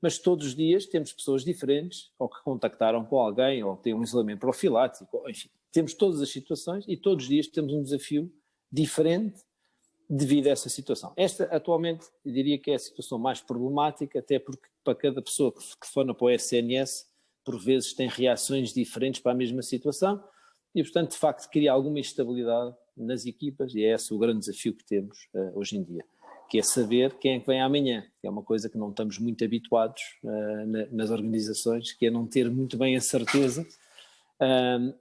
mas todos os dias temos pessoas diferentes, ou que contactaram com alguém, ou têm um isolamento profilático, enfim, temos todas as situações e todos os dias temos um desafio diferente devido a essa situação. Esta, atualmente, eu diria que é a situação mais problemática, até porque para cada pessoa que telefona para o SNS, por vezes tem reações diferentes para a mesma situação e, portanto, de facto, cria alguma instabilidade nas equipas e é esse o grande desafio que temos hoje em dia, que é saber quem é que vem amanhã, que é uma coisa que não estamos muito habituados nas organizações, que é não ter muito bem a certeza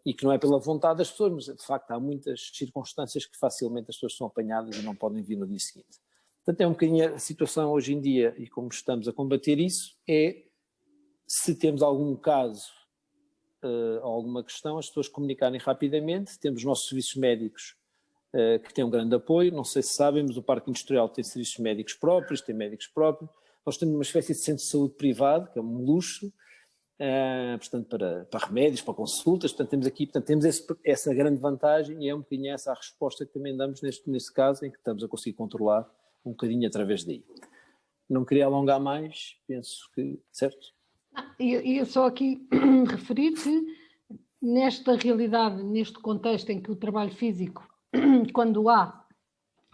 e que não é pela vontade das pessoas, mas de facto há muitas circunstâncias que facilmente as pessoas são apanhadas e não podem vir no dia seguinte. Portanto, é um bocadinho a situação hoje em dia e como estamos a combater isso é, se temos algum caso ou alguma questão, as pessoas comunicarem rapidamente. Temos os nossos serviços médicos que têm um grande apoio, não sei se sabem, mas o Parque Industrial tem serviços médicos próprios, tem médicos próprios, nós temos uma espécie de centro de saúde privado, que é um luxo, portanto, para remédios, para consultas, portanto, temos aqui, portanto, temos essa grande vantagem e é um bocadinho essa a resposta que também damos neste caso, em que estamos a conseguir controlar um bocadinho através daí. Não queria alongar mais, penso que, certo? Eu só aqui referir que nesta realidade, neste contexto em que o trabalho físico, quando há,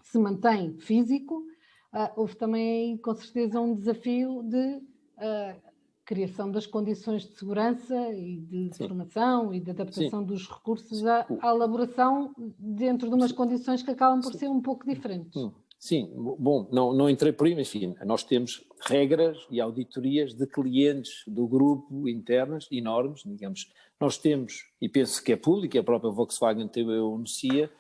se mantém físico, houve também com certeza um desafio de criação das condições de segurança e de formação e de adaptação dos recursos à elaboração dentro de umas condições que acabam por ser um pouco diferentes. Sim, bom, não entrei por aí, mas enfim, nós temos regras e auditorias de clientes do grupo internas enormes, digamos. Nós temos, e penso que é público, a própria Volkswagen eu anuncia,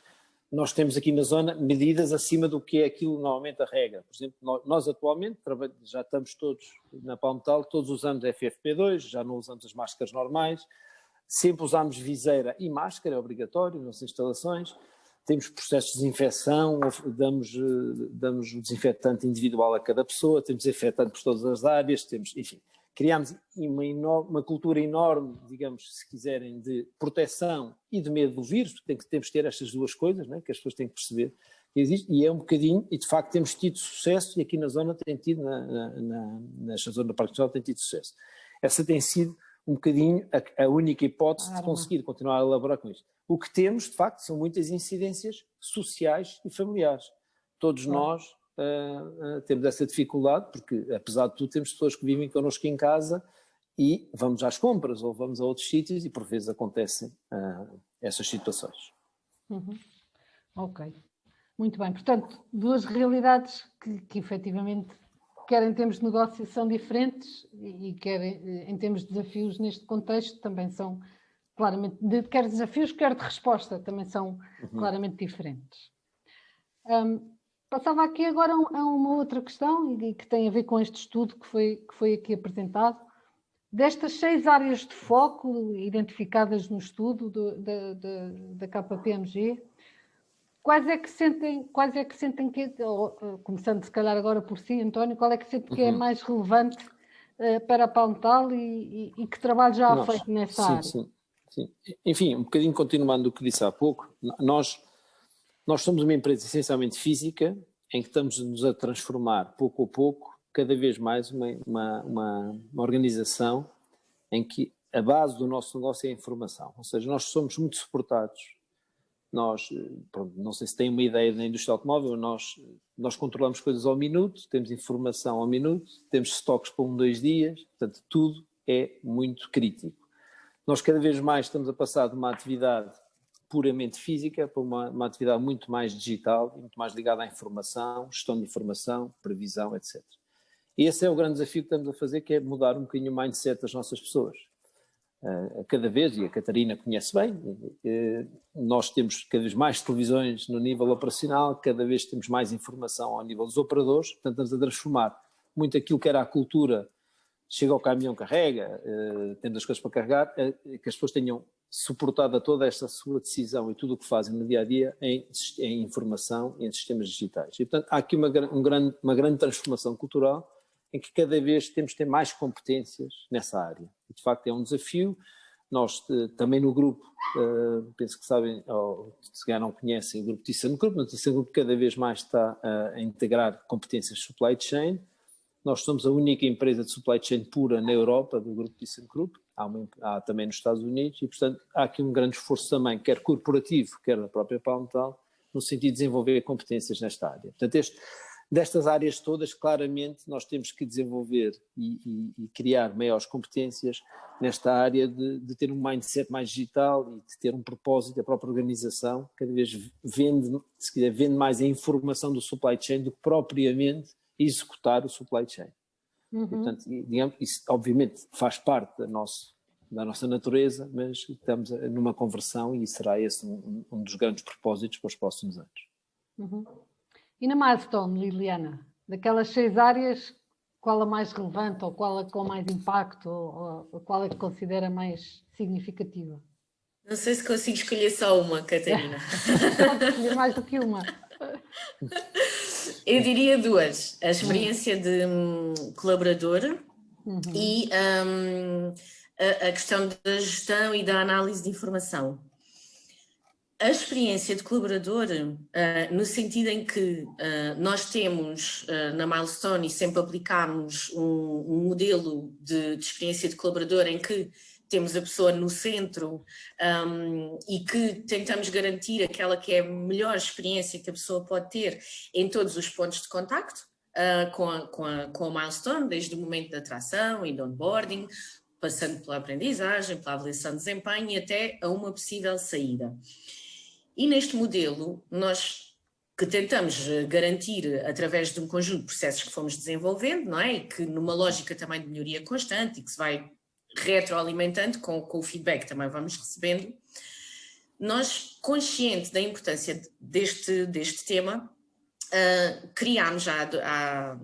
nós temos aqui na zona medidas acima do que é aquilo normalmente a regra. Por exemplo, nós atualmente já estamos todos na Palmetal, todos usamos FFP2, já não usamos as máscaras normais, sempre usamos viseira e máscara, é obrigatório nas instalações. Temos processos de desinfecção, damos o desinfetante individual a cada pessoa, temos desinfetante por todas as áreas, enfim, criámos uma cultura enorme, digamos, se quiserem, de proteção e de medo do vírus, porque temos que ter estas duas coisas, né, que as pessoas têm que perceber que existe, e é um bocadinho, e de facto temos tido sucesso, e aqui na zona tem tido, nesta zona do Parque Nacional tem tido sucesso. Essa tem sido um bocadinho a única hipótese de conseguir continuar a elaborar com isto. O que temos, de facto, são muitas incidências sociais e familiares. Todos nós temos essa dificuldade, porque, apesar de tudo, temos pessoas que vivem connosco em casa e vamos às compras ou vamos a outros sítios e, por vezes, acontecem essas situações. Ok. Muito bem. Portanto, duas realidades que efetivamente, quer em termos de negócio, são diferentes e quer em termos de desafios neste contexto também são claramente, quer desafios, quer de resposta, também são claramente diferentes. Passava aqui agora a uma outra questão e que tem a ver com este estudo que foi aqui apresentado. Destas 6 áreas de foco identificadas no estudo da KPMG, quais é que sentem que, começando se calhar agora por si, António, qual é que sente que é mais relevante para a Palmetal e que trabalho já há feito nessa área? Sim. Enfim, um bocadinho continuando o que disse há pouco, nós somos uma empresa essencialmente física, em que estamos-nos a transformar pouco a pouco, cada vez mais uma organização em que a base do nosso negócio é a informação, ou seja, nós somos muito suportados. Não sei se têm uma ideia da indústria automóvel, nós controlamos coisas ao minuto, temos informação ao minuto, temos estoques para 2 dias, portanto tudo é muito crítico. Nós cada vez mais estamos a passar de uma atividade puramente física para uma atividade muito mais digital, muito mais ligada à informação, gestão de informação, previsão, etc. E esse é o grande desafio que estamos a fazer, que é mudar um bocadinho o mindset das nossas pessoas. cada vez, e a Catarina conhece bem, nós temos cada vez mais televisões no nível operacional, cada vez temos mais informação ao nível dos operadores, portanto estamos a transformar muito aquilo que era a cultura, chega ao caminhão, carrega, temos as coisas para carregar, que as pessoas tenham suportado toda esta sua decisão e tudo o que fazem no dia-a-dia em informação e em sistemas digitais. E portanto há aqui uma grande transformação cultural em que cada vez temos de ter mais competências nessa área. E, de facto, é um desafio. Nós também no grupo, penso que sabem, ou se calhar não conhecem, o grupo ThyssenKrupp, mas o ThyssenKrupp cada vez mais está a integrar competências de supply chain. Nós somos a única empresa de supply chain pura na Europa do grupo ThyssenKrupp, há também nos Estados Unidos, e, portanto, há aqui um grande esforço também, quer corporativo, quer da própria Palmetal, no sentido de desenvolver competências nesta área. Portanto, destas áreas todas, claramente, nós temos que desenvolver e criar maiores competências nesta área de ter um mindset mais digital e de ter um propósito. A própria organização cada vez vende mais a informação do supply chain do que propriamente executar o supply chain. E, portanto, digamos, isso obviamente faz parte da nossa natureza, mas estamos numa conversão e será esse um dos grandes propósitos para os próximos anos. E na Milestone, Liliana, daquelas 6 áreas, qual a mais relevante, ou qual a com mais impacto, ou qual é que considera mais significativa? Não sei se consigo escolher só uma, Catarina. Pode escolher mais do que uma. Eu diria 2. A experiência de colaborador e a questão da gestão e da análise de informação. A experiência de colaborador, no sentido em que nós temos na Milestone e sempre aplicamos um modelo de experiência de colaborador em que temos a pessoa no centro e que tentamos garantir aquela que é a melhor experiência que a pessoa pode ter em todos os pontos de contacto com a Milestone, desde o momento da atração e do onboarding, passando pela aprendizagem, pela avaliação de desempenho e até a uma possível saída. E neste modelo, nós que tentamos garantir através de um conjunto de processos que fomos desenvolvendo, não é? E que numa lógica também de melhoria constante e que se vai retroalimentando com o feedback que também vamos recebendo, nós, consciente da importância deste tema, criámos já há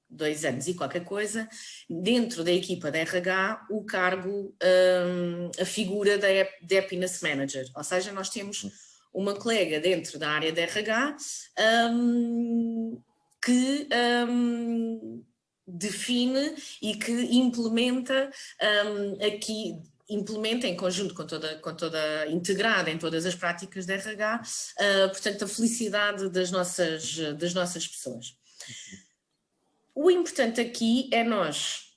2 anos e qualquer coisa, dentro da equipa da RH, o cargo, a figura de Happiness Manager, ou seja, nós temos uma colega dentro da área de RH que define e que implementa implementa em conjunto integrada em todas as práticas de RH, portanto a felicidade das nossas pessoas. O importante aqui é nós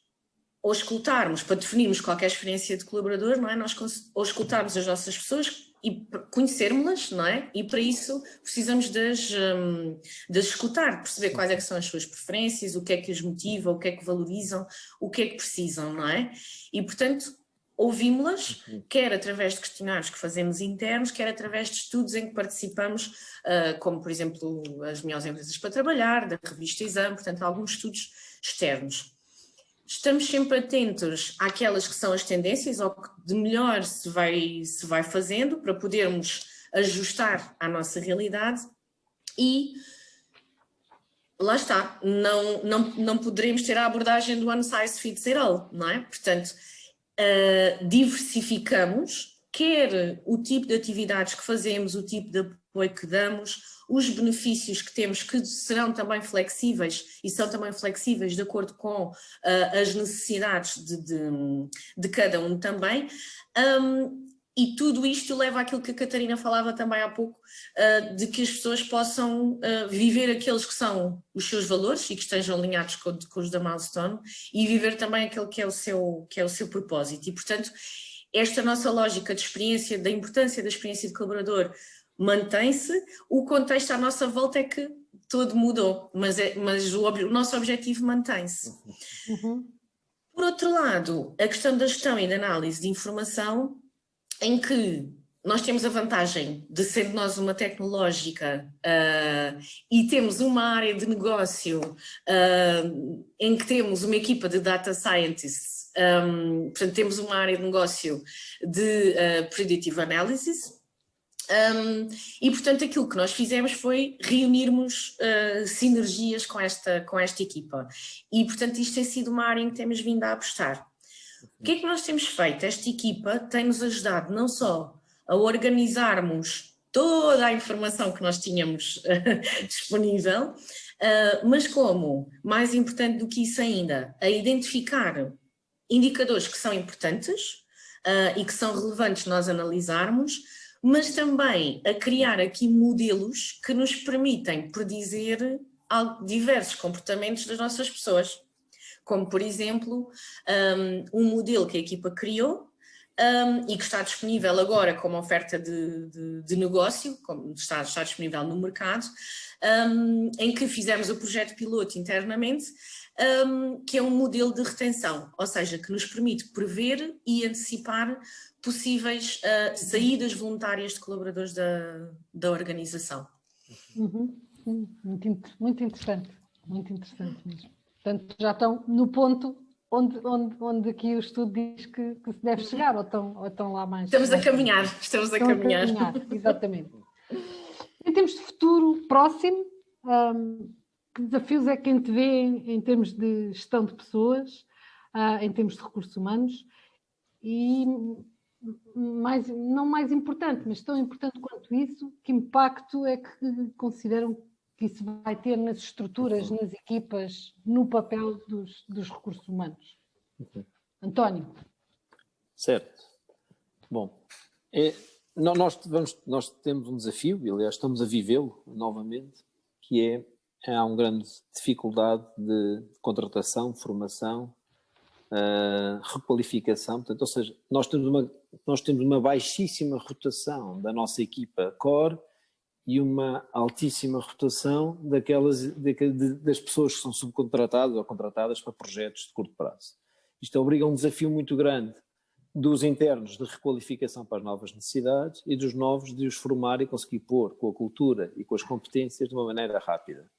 auscultarmos, para definirmos qualquer experiência de colaborador, não é? Nós auscultarmos as nossas pessoas e conhecermos-las, não é? E para isso precisamos de as escutar, perceber quais é que são as suas preferências, o que é que as motiva, o que é que valorizam, o que é que precisam, não é? E, portanto, ouvimos-las, quer através de questionários que fazemos internos, quer através de estudos em que participamos, como, por exemplo, as melhores empresas para trabalhar, da revista Exame, portanto, alguns estudos externos. Estamos sempre atentos àquelas que são as tendências, ao que de melhor se vai fazendo, para podermos ajustar à nossa realidade e lá está, não poderemos ter a abordagem do one size fits all, não é? Portanto, diversificamos, quer o tipo de atividades que fazemos, o tipo de apoio que damos, os benefícios que temos, que serão também flexíveis e são também flexíveis de acordo com as necessidades de cada um também. E tudo isto leva àquilo que a Catarina falava também há pouco, de que as pessoas possam viver aqueles que são os seus valores e que estejam alinhados com os da Milestone e viver também aquele que é o seu propósito. E, portanto, esta nossa lógica de experiência, da importância da experiência de colaborador mantém-se, o contexto à nossa volta é que tudo mudou, mas o nosso objetivo mantém-se. Por outro lado, a questão da gestão e da análise de informação, em que nós temos a vantagem de ser nós uma tecnológica e temos uma área de negócio em que temos uma equipa de data scientists Portanto, temos uma área de negócio de Predictive Analysis. E portanto aquilo que nós fizemos foi reunirmos sinergias com esta equipa e portanto isto tem sido uma área em que temos vindo a apostar. O que é que nós temos feito? Esta equipa tem-nos ajudado não só a organizarmos toda a informação que nós tínhamos disponível, mas como, mais importante do que isso ainda, a identificar indicadores que são importantes e que são relevantes nós analisarmos, mas também a criar aqui modelos que nos permitem predizer diversos comportamentos das nossas pessoas. Como, por exemplo, um modelo que a equipa criou e que está disponível agora como oferta de negócio, como está disponível no mercado, em que fizemos o projeto piloto internamente, que é um modelo de retenção, ou seja, que nos permite prever e antecipar possíveis saídas voluntárias de colaboradores da organização. Muito interessante mesmo. Portanto, já estão no ponto onde aqui o estudo diz que se deve chegar, ou estão lá mais... Estamos a caminhar. Exatamente. Em termos de futuro próximo, que desafios é que quem te vê em termos de gestão de pessoas, em termos de recursos humanos, e não mais importante, mas tão importante quanto isso, que impacto é que consideram que isso vai ter nas estruturas, nas equipas, no papel dos recursos humanos? António. Certo. Bom, nós temos um desafio, e aliás estamos a vivê-lo novamente, que há uma grande dificuldade de contratação, formação, requalificação, portanto, ou seja, nós temos uma baixíssima rotação da nossa equipa core e uma altíssima rotação das pessoas que são subcontratadas ou contratadas para projetos de curto prazo. Isto obriga a um desafio muito grande dos internos de requalificação para as novas necessidades e dos novos de os formar e conseguir pôr com a cultura e com as competências de uma maneira rápida.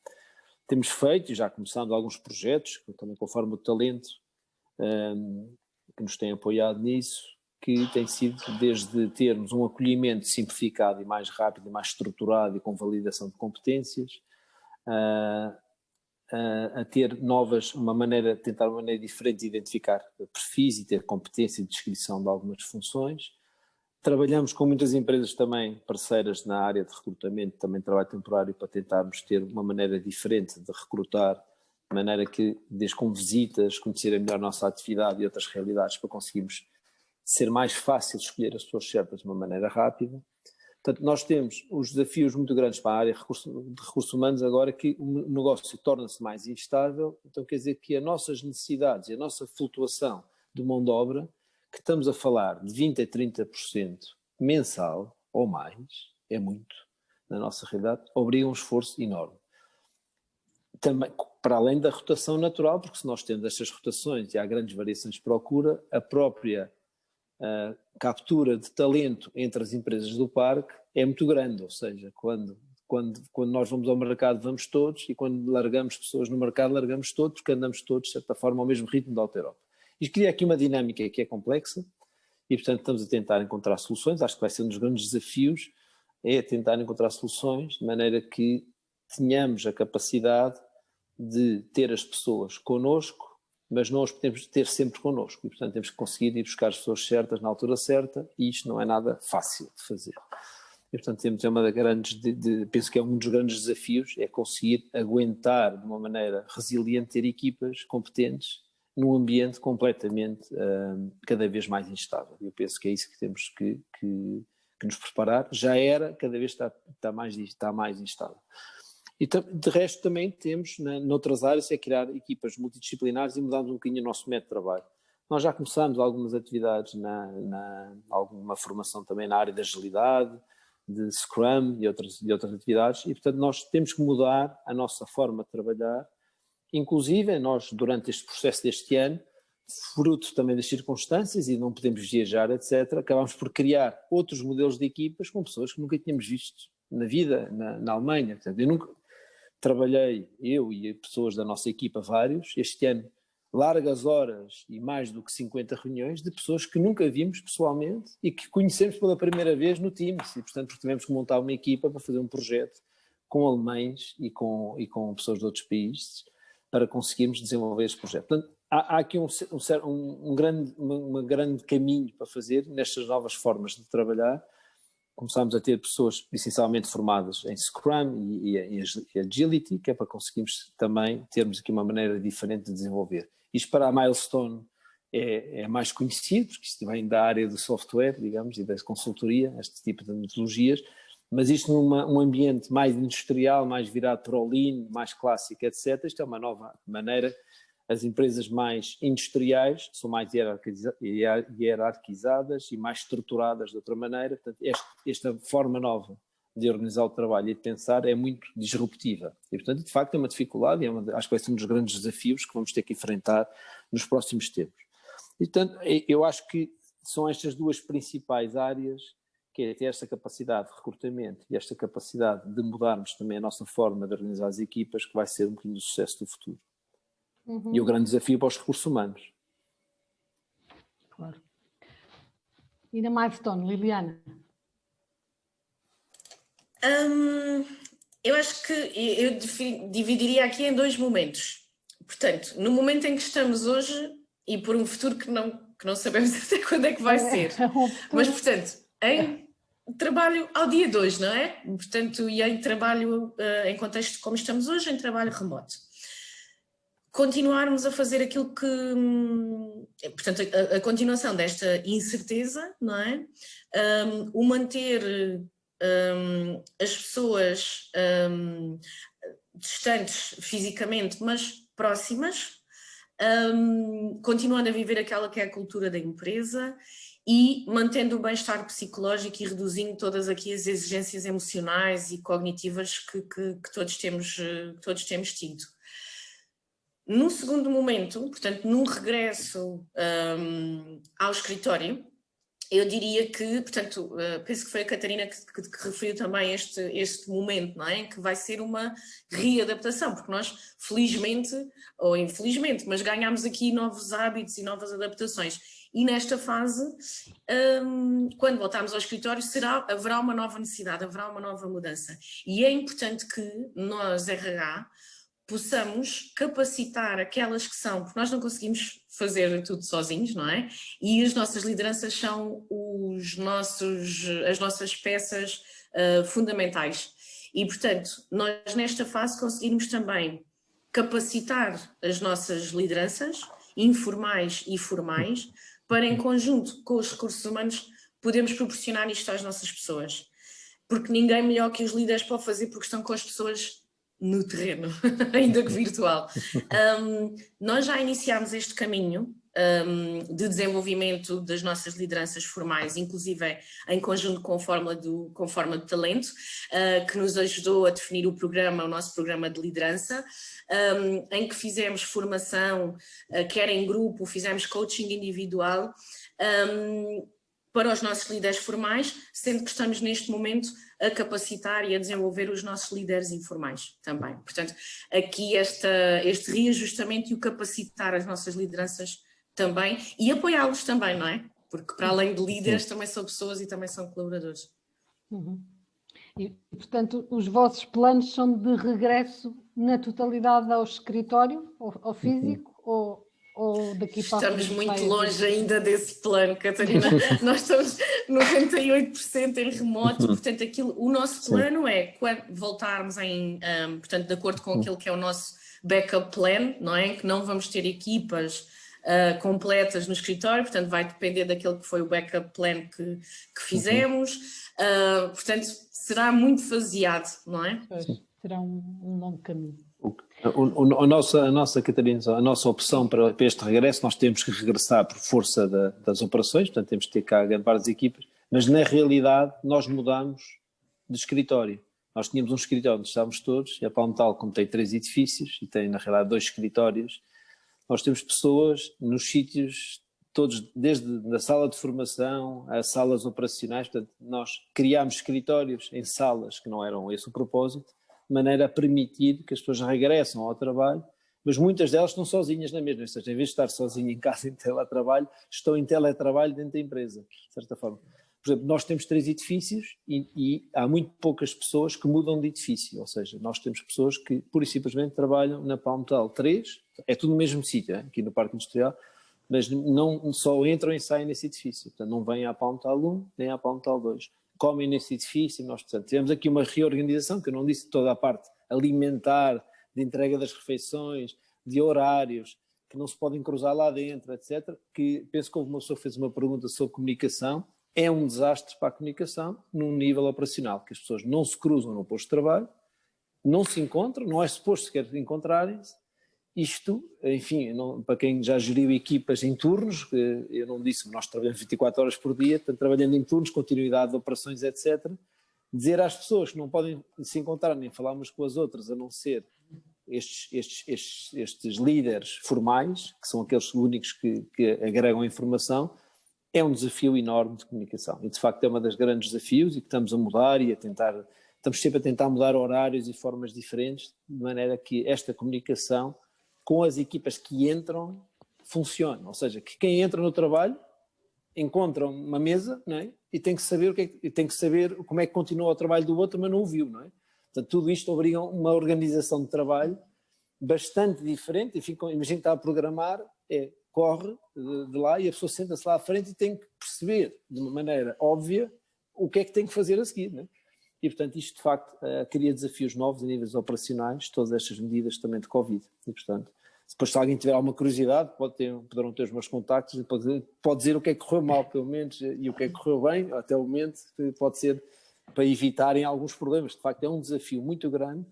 Temos feito, e já começamos alguns projetos, também conforme o talento, que nos tem apoiado nisso, que tem sido desde termos um acolhimento simplificado e mais rápido e mais estruturado e com validação de competências, a ter tentar uma maneira diferente de identificar perfis e ter competência de descrição de algumas funções. Trabalhamos com muitas empresas também parceiras na área de recrutamento, também trabalho temporário, para tentarmos ter uma maneira diferente de recrutar, de maneira que, desde com visitas, conhecerem melhor a nossa atividade e outras realidades, para conseguirmos ser mais fácil escolher as pessoas certas de uma maneira rápida. Portanto, nós temos os desafios muito grandes para a área de recursos humanos agora, que o negócio torna-se mais instável, então quer dizer que as nossas necessidades e a nossa flutuação de mão de obra, que estamos a falar de 20% a 30% mensal ou mais, é muito, na nossa realidade, obriga um esforço enorme. Também, para além da rotação natural, porque se nós temos estas rotações e há grandes variações de procura, a própria captura de talento entre as empresas do parque é muito grande, ou seja, quando nós vamos ao mercado vamos todos, e quando largamos pessoas no mercado largamos todos, porque andamos todos de certa forma ao mesmo ritmo da Europa. Isto cria aqui uma dinâmica que é complexa e portanto estamos a tentar encontrar soluções. Acho que vai ser um dos grandes desafios, é tentar encontrar soluções de maneira que tenhamos a capacidade de ter as pessoas connosco, mas não as podemos ter sempre connosco, e portanto temos que conseguir ir buscar as pessoas certas na altura certa, e isto não é nada fácil de fazer. E portanto penso que é um dos grandes desafios, é conseguir aguentar de uma maneira resiliente, ter equipas competentes num ambiente completamente, cada vez mais instável. Eu penso que é isso que temos que nos preparar. Já era, cada vez está mais instável. E de resto também temos, noutras áreas, é criar equipas multidisciplinares e mudarmos um bocadinho o nosso método de trabalho. Nós já começamos algumas atividades, alguma formação também na área da agilidade, de Scrum e outras atividades, e portanto nós temos que mudar a nossa forma de trabalhar. Inclusive, nós, durante este processo deste ano, fruto também das circunstâncias e não podemos viajar, etc., acabámos por criar outros modelos de equipas com pessoas que nunca tínhamos visto na vida, na Alemanha. Portanto, eu nunca trabalhei, eu e pessoas da nossa equipa, vários. Este ano largas horas e mais do que 50 reuniões de pessoas que nunca vimos pessoalmente e que conhecemos pela primeira vez no Teams, e portanto tivemos que montar uma equipa para fazer um projeto com alemães e com pessoas de outros países para conseguirmos desenvolver este projeto. Portanto, há aqui um grande caminho para fazer nestas novas formas de trabalhar. Começámos a ter pessoas essencialmente formadas em Scrum e Agility, que é para conseguirmos também termos aqui uma maneira diferente de desenvolver. Isto para a Milestone é mais conhecido, porque isto vem da área do software, digamos, e da consultoria, este tipo de metodologias, mas isto num ambiente mais industrial, mais virado para o Lean, mais clássico, etc. Isto é uma nova maneira. As empresas mais industriais são mais hierarquizadas e mais estruturadas de outra maneira. Portanto, esta forma nova de organizar o trabalho e de pensar é muito disruptiva. E, portanto, de facto, é uma dificuldade e acho que vai ser um dos grandes desafios que vamos ter que enfrentar nos próximos tempos. E, portanto, eu acho que são estas duas principais áreas, que é ter esta capacidade de recrutamento e esta capacidade de mudarmos também a nossa forma de organizar as equipas, que vai ser um bocadinho do sucesso do futuro. E o grande desafio para os recursos humanos. Claro. E na Milestone, Liliana? Eu acho que eu dividiria aqui em dois momentos. Portanto, no momento em que estamos hoje e por um futuro que não sabemos até quando é que vai ser. Mas, portanto, em trabalho ao dia de hoje, não é? Portanto, e em trabalho, em contexto como estamos hoje, em trabalho remoto. Continuarmos a fazer aquilo que, portanto, a continuação desta incerteza, não é? O manter as pessoas distantes fisicamente, mas próximas, continuando a viver aquela que é a cultura da empresa e mantendo o bem-estar psicológico e reduzindo todas aqui as exigências emocionais e cognitivas que todos temos tido. No segundo momento, portanto, num regresso ao escritório, eu diria que, portanto, penso que foi a Catarina que referiu também este momento, não é? Que vai ser uma readaptação, porque nós, felizmente, ou infelizmente, mas ganhámos aqui novos hábitos e novas adaptações. E nesta fase, quando voltarmos ao escritório, haverá uma nova necessidade, haverá uma nova mudança. E é importante que nós, RH, possamos capacitar aquelas que são, porque nós não conseguimos fazer tudo sozinhos, não é? E as nossas lideranças são as nossas peças fundamentais. E, portanto, nós nesta fase conseguirmos também capacitar as nossas lideranças, informais e formais, para em conjunto com os recursos humanos podermos proporcionar isto às nossas pessoas. Porque ninguém melhor que os líderes pode fazer porque estão com as pessoas no terreno, ainda que virtual. Nós já iniciámos este caminho de desenvolvimento das nossas lideranças formais, inclusive em conjunto com a Fórmula de Talento, que nos ajudou a definir o nosso programa de liderança, em que fizemos formação, quer em grupo, fizemos coaching individual, para os nossos líderes formais, sendo que estamos neste momento a capacitar e a desenvolver os nossos líderes informais também. Portanto, aqui este reajustamento e o capacitar as nossas lideranças também e apoiá-los também, não é? Porque para além de líderes também são pessoas e também são colaboradores. E, portanto, os vossos planos são de regresso na totalidade ao escritório, ao físico, ou daqui para Estamos muito longe ainda desse plano, Catarina. Nós estamos 98% em remoto, portanto, o nosso plano é, quando voltarmos portanto, de acordo com aquilo que é o nosso backup plan, não é? Que não vamos ter equipas completas no escritório, portanto, vai depender daquilo que foi o backup plan que fizemos. Portanto, será muito faseado, não é? Pois, será um longo caminho. A nossa, Catarina, a nossa opção para este regresso, nós temos que regressar por força das operações, portanto temos que ter cá várias equipas, mas na realidade nós mudamos de escritório. Nós tínhamos um escritório onde estávamos todos, e a Palmetal, como tem 3 edifícios e tem na realidade 2 escritórios, nós temos pessoas nos sítios todos, desde a sala de formação a salas operacionais, portanto nós criámos escritórios em salas que não eram esse o propósito, de maneira a permitir que as pessoas regressam ao trabalho mas muitas delas estão sozinhas na mesma, ou seja, em vez de estar sozinha em casa em teletrabalho, estão em teletrabalho dentro da empresa, de certa forma. Por exemplo, nós temos 3 edifícios e há muito poucas pessoas que mudam de edifício, ou seja, nós temos pessoas que pura e simplesmente trabalham na Palmetal 3, é tudo no mesmo sítio, aqui no Parque Industrial, mas não só entram e saem nesse edifício, portanto não vêm à Palmetal 1 nem à Palmetal 2, comem nesse edifício, nós, portanto, tivemos aqui uma reorganização, que eu não disse toda a parte alimentar, de entrega das refeições, de horários, que não se podem cruzar lá dentro, etc., que penso que houve uma pessoa que fez uma pergunta sobre comunicação, é um desastre para a comunicação num nível operacional, que as pessoas não se cruzam no posto de trabalho, não se encontram, não é suposto sequer encontrarem-se. Isto, enfim, para quem já geriu equipas em turnos, eu não disse, nós trabalhamos 24 horas por dia, portanto, trabalhando em turnos, continuidade de operações, etc., dizer às pessoas que não podem se encontrar nem falar umas com as outras, a não ser estes líderes formais, que são aqueles únicos que agregam informação, é um desafio enorme de comunicação. E, de facto, é um dos grandes desafios e que estamos a mudar e estamos sempre a tentar mudar horários e formas diferentes, de maneira que esta comunicação com as equipas que entram funcione. Ou seja, que quem entra no trabalho encontra uma mesa, não é? E tem que saber tem que saber como é que continua o trabalho do outro, mas não o viu, não é? Portanto, tudo isto obriga uma organização de trabalho bastante diferente. Enfim, imagina que está a programar, corre de lá e a pessoa senta-se lá à frente e tem que perceber de uma maneira óbvia o que é que tem que fazer a seguir, não é? E, portanto, isto de facto cria desafios novos a níveis operacionais, todas estas medidas também de Covid. E, portanto, depois se alguém tiver alguma curiosidade, poderão ter os meus contactos e pode dizer o que é que correu mal, pelo menos, e o que é que correu bem, até o momento, pode ser para evitarem alguns problemas. De facto, é um desafio muito grande.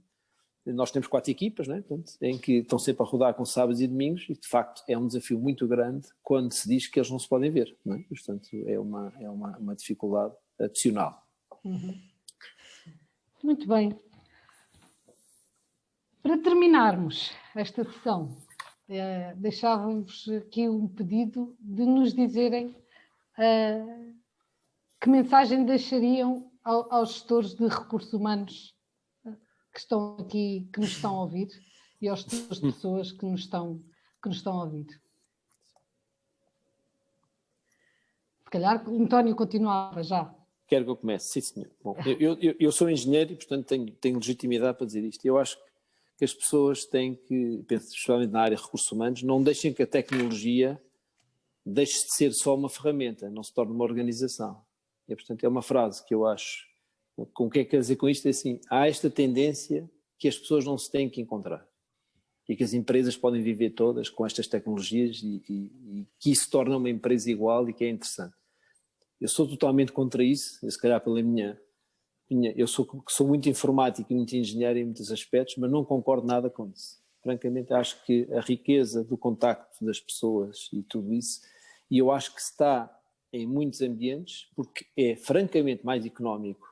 Nós temos 4 equipas, né? Portanto, em que estão sempre a rodar com sábados e domingos e, de facto, é um desafio muito grande quando se diz que eles não se podem ver, não é? Portanto, é uma dificuldade adicional. Uhum. Muito bem. Para terminarmos esta sessão, deixávamos aqui um pedido de nos dizerem que mensagem deixariam aos gestores de recursos humanos que estão aqui, que nos estão a ouvir, e aos gestores de pessoas que nos estão a ouvir. Se calhar o António continuava já. Quero que eu comece, sim senhor. Bom, eu sou engenheiro e, portanto, tenho legitimidade para dizer isto. Eu acho que as pessoas têm que, especialmente na área de recursos humanos, não deixem que a tecnologia deixe de ser só uma ferramenta, não se torne uma organização. E, portanto, é uma frase que eu acho, com o que é que quer dizer com isto? É assim, há esta tendência que as pessoas não se têm que encontrar e que as empresas podem viver todas com estas tecnologias e que isso torna uma empresa igual e que é interessante. Eu sou totalmente contra isso, se calhar pela minha eu sou muito informático e muito engenheiro em muitos aspectos, mas não concordo nada com isso. Francamente, acho que a riqueza do contacto das pessoas e tudo isso, e eu acho que se está em muitos ambientes, porque é francamente mais económico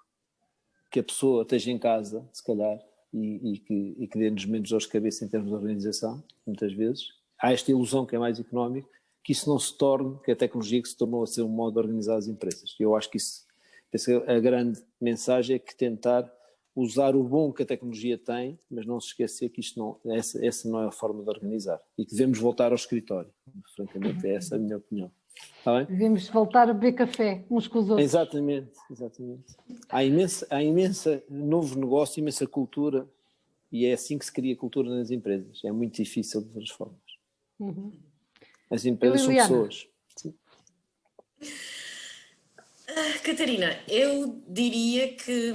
que a pessoa esteja em casa, se calhar, e que dê-nos menos dores de cabeça em termos de organização, muitas vezes. Há esta ilusão que é mais económico, que isso não se torne, que a tecnologia que se tornou a ser um modo de organizar as empresas. Eu acho que isso, a grande mensagem é que tentar usar o bom que a tecnologia tem, mas não se esquecer que essa não é a forma de organizar e que devemos voltar ao escritório. Francamente, essa é a minha opinião. Está bem? Devemos voltar a beber café uns com os outros. Exatamente. Há imensa novo negócio, imensa cultura, e é assim que se cria cultura nas empresas. É muito difícil de várias formas. Uhum. As empresas são pessoas. Sim. Catarina, eu diria que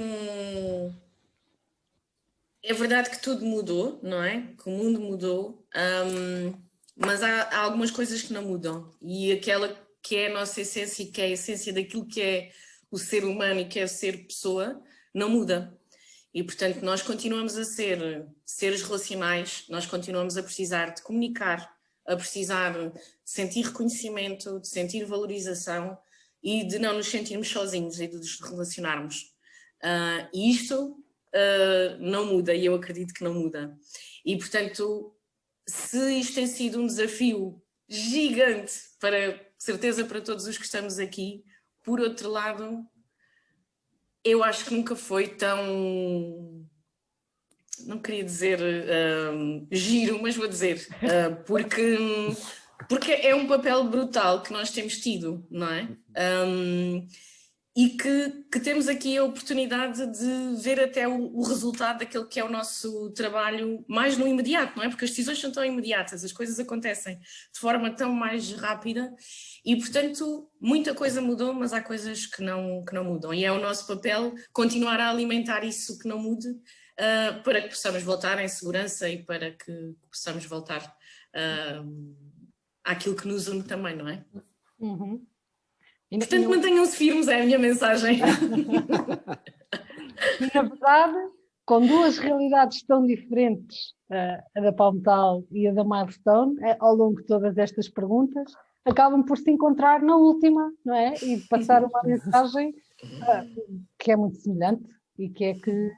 é verdade que tudo mudou, não é? Que o mundo mudou, mas há algumas coisas que não mudam. E aquela que é a nossa essência e que é a essência daquilo que é o ser humano e que é o ser pessoa, não muda. E, portanto, nós continuamos a ser seres relacionais, nós continuamos a precisar de comunicar, a precisar de sentir reconhecimento, de sentir valorização e de não nos sentirmos sozinhos e de nos relacionarmos. E isto não muda, e eu acredito que não muda. E, portanto, se isto tem sido um desafio gigante, certeza para todos os que estamos aqui, por outro lado, eu acho que nunca foi tão não queria dizer giro, mas vou dizer, porque é um papel brutal que nós temos tido, não é? E que temos aqui a oportunidade de ver até o resultado daquele que é o nosso trabalho mais no imediato, não é? Porque as decisões são tão imediatas, as coisas acontecem de forma tão mais rápida e, portanto, muita coisa mudou, mas há coisas que não mudam. E é o nosso papel continuar a alimentar isso que não mude para que possamos voltar em segurança e para que possamos voltar àquilo que nos une também, não é? Uhum. Portanto, mantenham-se firmes, é a minha mensagem. E, na verdade, com duas realidades tão diferentes, a da Palmetal e a da Milestone, ao longo de todas estas perguntas, acabam por se encontrar na última, não é? E passar uma mensagem que é muito semelhante e que é que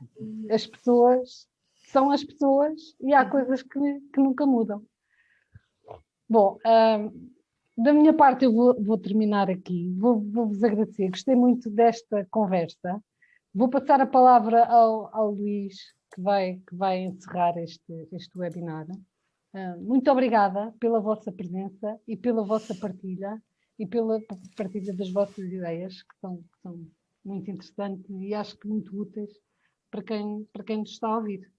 as pessoas são as pessoas e há coisas que nunca mudam. Bom, da minha parte eu vou terminar aqui, vou-vos agradecer, gostei muito desta conversa. Vou passar a palavra ao Luís, que vai encerrar este webinar. Muito obrigada pela vossa presença e pela vossa partilha e pela partilha das vossas ideias, que são muito interessantes e acho que muito úteis para quem nos está a ouvir.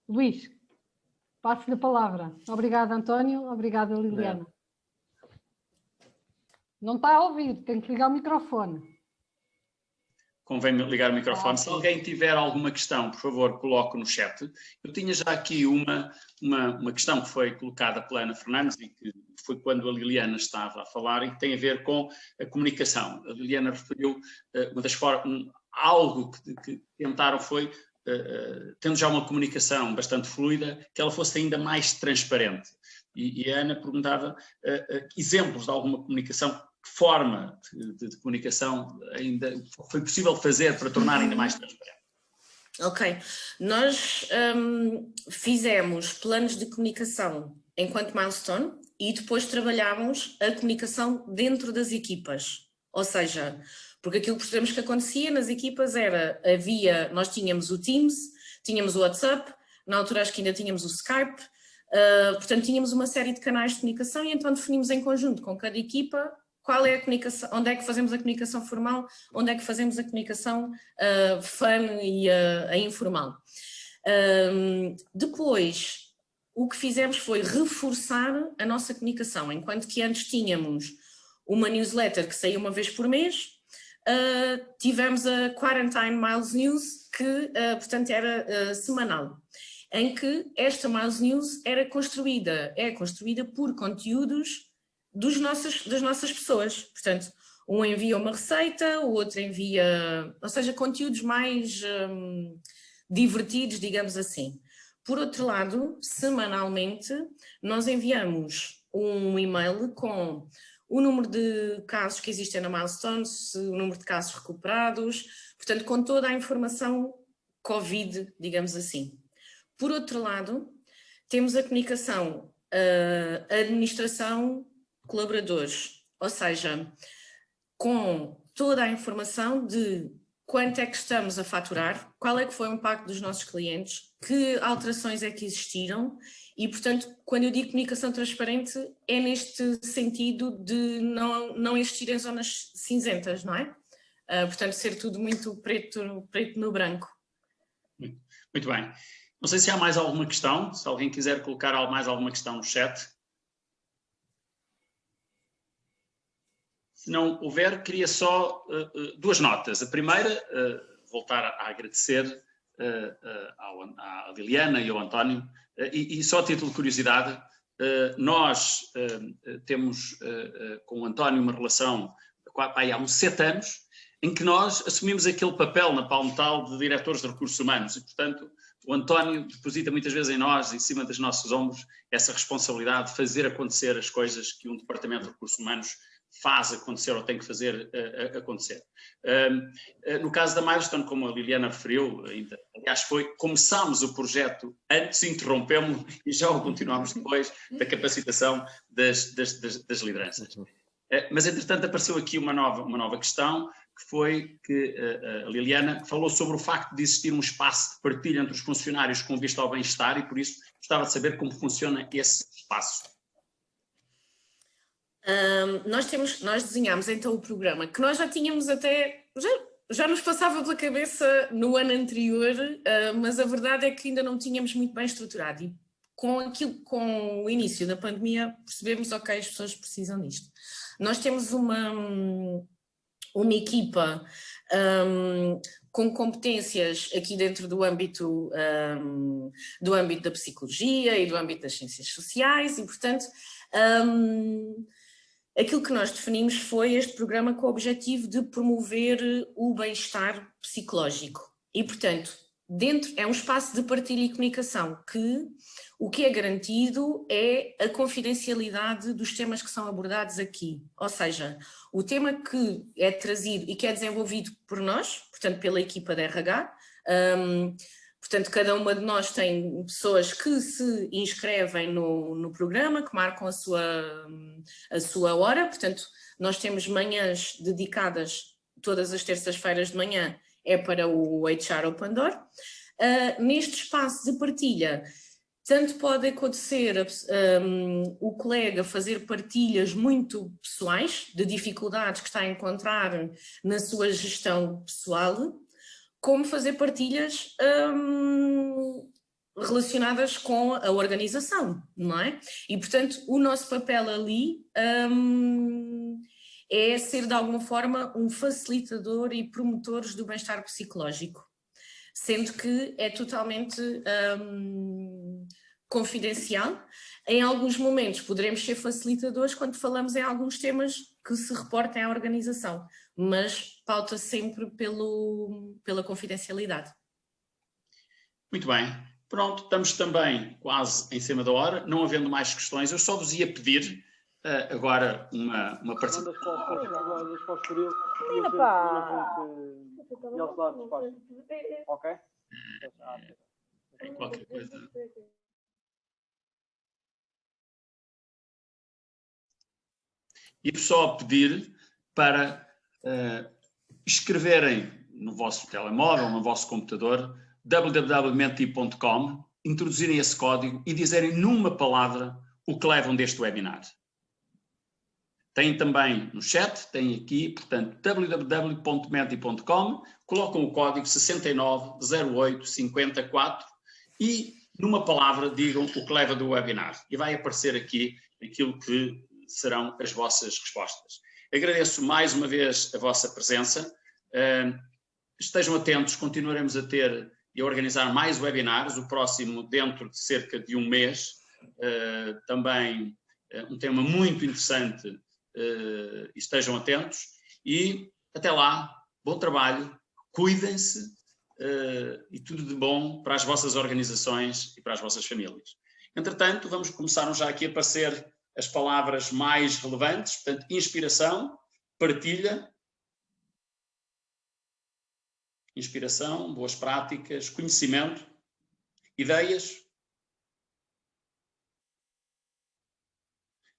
Luís, passo-lhe a palavra. Obrigada, António. Obrigada, Liliana. Não está a ouvir, tem que ligar o microfone. Convém ligar o microfone. Se alguém tiver alguma questão, por favor, coloque no chat. Eu tinha já aqui uma questão que foi colocada pela Ana Fernandes e que foi quando a Liliana estava a falar e que tem a ver com a comunicação. A Liliana referiu uma das formas, algo que tentaram foi, tendo já uma comunicação bastante fluida, que ela fosse ainda mais transparente. E a Ana perguntava exemplos de alguma comunicação. Que forma de comunicação ainda foi possível fazer para tornar ainda mais transparente? Ok. Nós fizemos planos de comunicação enquanto Milestone e depois trabalhámos a comunicação dentro das equipas. Ou seja, porque aquilo que percebemos que acontecia nas equipas nós tínhamos o Teams, tínhamos o WhatsApp, na altura acho que ainda tínhamos o Skype, portanto tínhamos uma série de canais de comunicação e então definimos em conjunto com cada equipa qual é a comunicação, onde é que fazemos a comunicação formal, onde é que fazemos a comunicação fun e a informal. Depois, o que fizemos foi reforçar a nossa comunicação, enquanto que antes tínhamos uma newsletter que saía uma vez por mês, tivemos a Quarantine Miles News, que portanto era semanal, em que esta Miles News é construída por conteúdos das nossas pessoas. Portanto, um envia uma receita, o outro envia, ou seja, conteúdos mais divertidos, digamos assim. Por outro lado, semanalmente, nós enviamos um e-mail com o número de casos que existem na Milestone, o número de casos recuperados, portanto, com toda a informação Covid, digamos assim. Por outro lado, temos a comunicação, a administração, colaboradores, ou seja, com toda a informação de quanto é que estamos a faturar, qual é que foi o impacto dos nossos clientes, que alterações é que existiram e, portanto, quando eu digo comunicação transparente é neste sentido de não existirem zonas cinzentas, não é? Portanto, ser tudo muito preto no branco. Muito bem. Não sei se há mais alguma questão, se alguém quiser colocar mais alguma questão no chat. Se não houver, queria só duas notas. A primeira, voltar a agradecer à Liliana e ao António, e só a título de curiosidade, nós temos com o António uma relação há uns 7 anos, em que nós assumimos aquele papel na Palmetal de diretores de recursos humanos e, portanto, o António deposita muitas vezes em nós, em cima dos nossos ombros, essa responsabilidade de fazer acontecer as coisas que um departamento de recursos humanos faz acontecer ou tem que fazer acontecer. No caso da Milestone, como a Liliana referiu, aliás, começámos o projeto antes, interrompemos e já o continuamos depois da capacitação das lideranças. Mas, entretanto, apareceu aqui uma nova questão que foi que a Liliana falou sobre o facto de existir um espaço de partilha entre os funcionários com vista ao bem-estar e por isso gostava de saber como funciona esse espaço. Nós desenhámos então o programa, que nós já tínhamos até, já nos passava pela cabeça no ano anterior, mas a verdade é que ainda não tínhamos muito bem estruturado e com o início da pandemia percebemos, ok, as pessoas precisam disto. Nós temos uma equipa com competências aqui dentro do âmbito da psicologia e do âmbito das ciências sociais e, portanto, aquilo que nós definimos foi este programa com o objetivo de promover o bem-estar psicológico e, portanto, é um espaço de partilha e comunicação que o que é garantido é a confidencialidade dos temas que são abordados aqui, ou seja, o tema que é trazido e que é desenvolvido por nós, portanto pela equipa da RH, portanto cada uma de nós tem pessoas que se inscrevem no programa, que marcam a sua hora, portanto nós temos manhãs dedicadas todas as terças-feiras de manhã, é para o HR Open Door. Neste espaço de partilha, tanto pode acontecer o colega fazer partilhas muito pessoais, de dificuldades que está a encontrar na sua gestão pessoal, como fazer partilhas relacionadas com a organização, não é? E, portanto, o nosso papel ali é ser, de alguma forma, um facilitador e promotores do bem-estar psicológico, sendo que é totalmente confidencial. Em alguns momentos poderemos ser facilitadores quando falamos em alguns temas que se reportem à organização, mas pauta sempre pela confidencialidade. Muito bem. Pronto, estamos também quase em cima da hora, não havendo mais questões, eu só vos ia pedir agora uma participação. Ok? Qualquer coisa. E só pedir para escreverem no vosso telemóvel, no vosso computador, www.menti.com, introduzirem esse código e dizerem numa palavra o que levam deste webinar. Têm também no chat, têm aqui, portanto, www.menti.com, colocam o código 690854 e numa palavra digam o que leva do webinar. E vai aparecer aqui aquilo que serão as vossas respostas. Agradeço mais uma vez a vossa presença. Estejam atentos, continuaremos a ter e a organizar mais webinars, o próximo dentro de cerca de um mês. Também um tema muito interessante, estejam atentos e até lá, bom trabalho, cuidem-se e tudo de bom para as vossas organizações e para as vossas famílias. Entretanto, começaram já aqui a aparecer as palavras mais relevantes, portanto, inspiração, partilha, inspiração, boas práticas, conhecimento, ideias,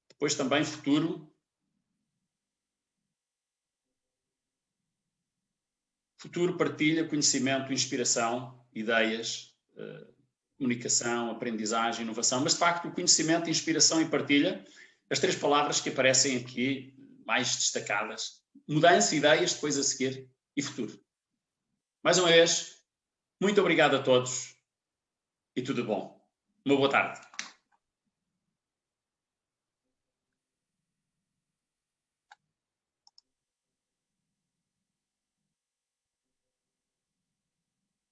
depois também futuro, partilha, conhecimento, inspiração, ideias, comunicação, aprendizagem, inovação, mas de facto o conhecimento, inspiração e partilha, as três palavras que aparecem aqui mais destacadas. Mudança, ideias, depois a seguir e futuro. Mais uma vez, muito obrigado a todos e tudo bom. Uma boa tarde.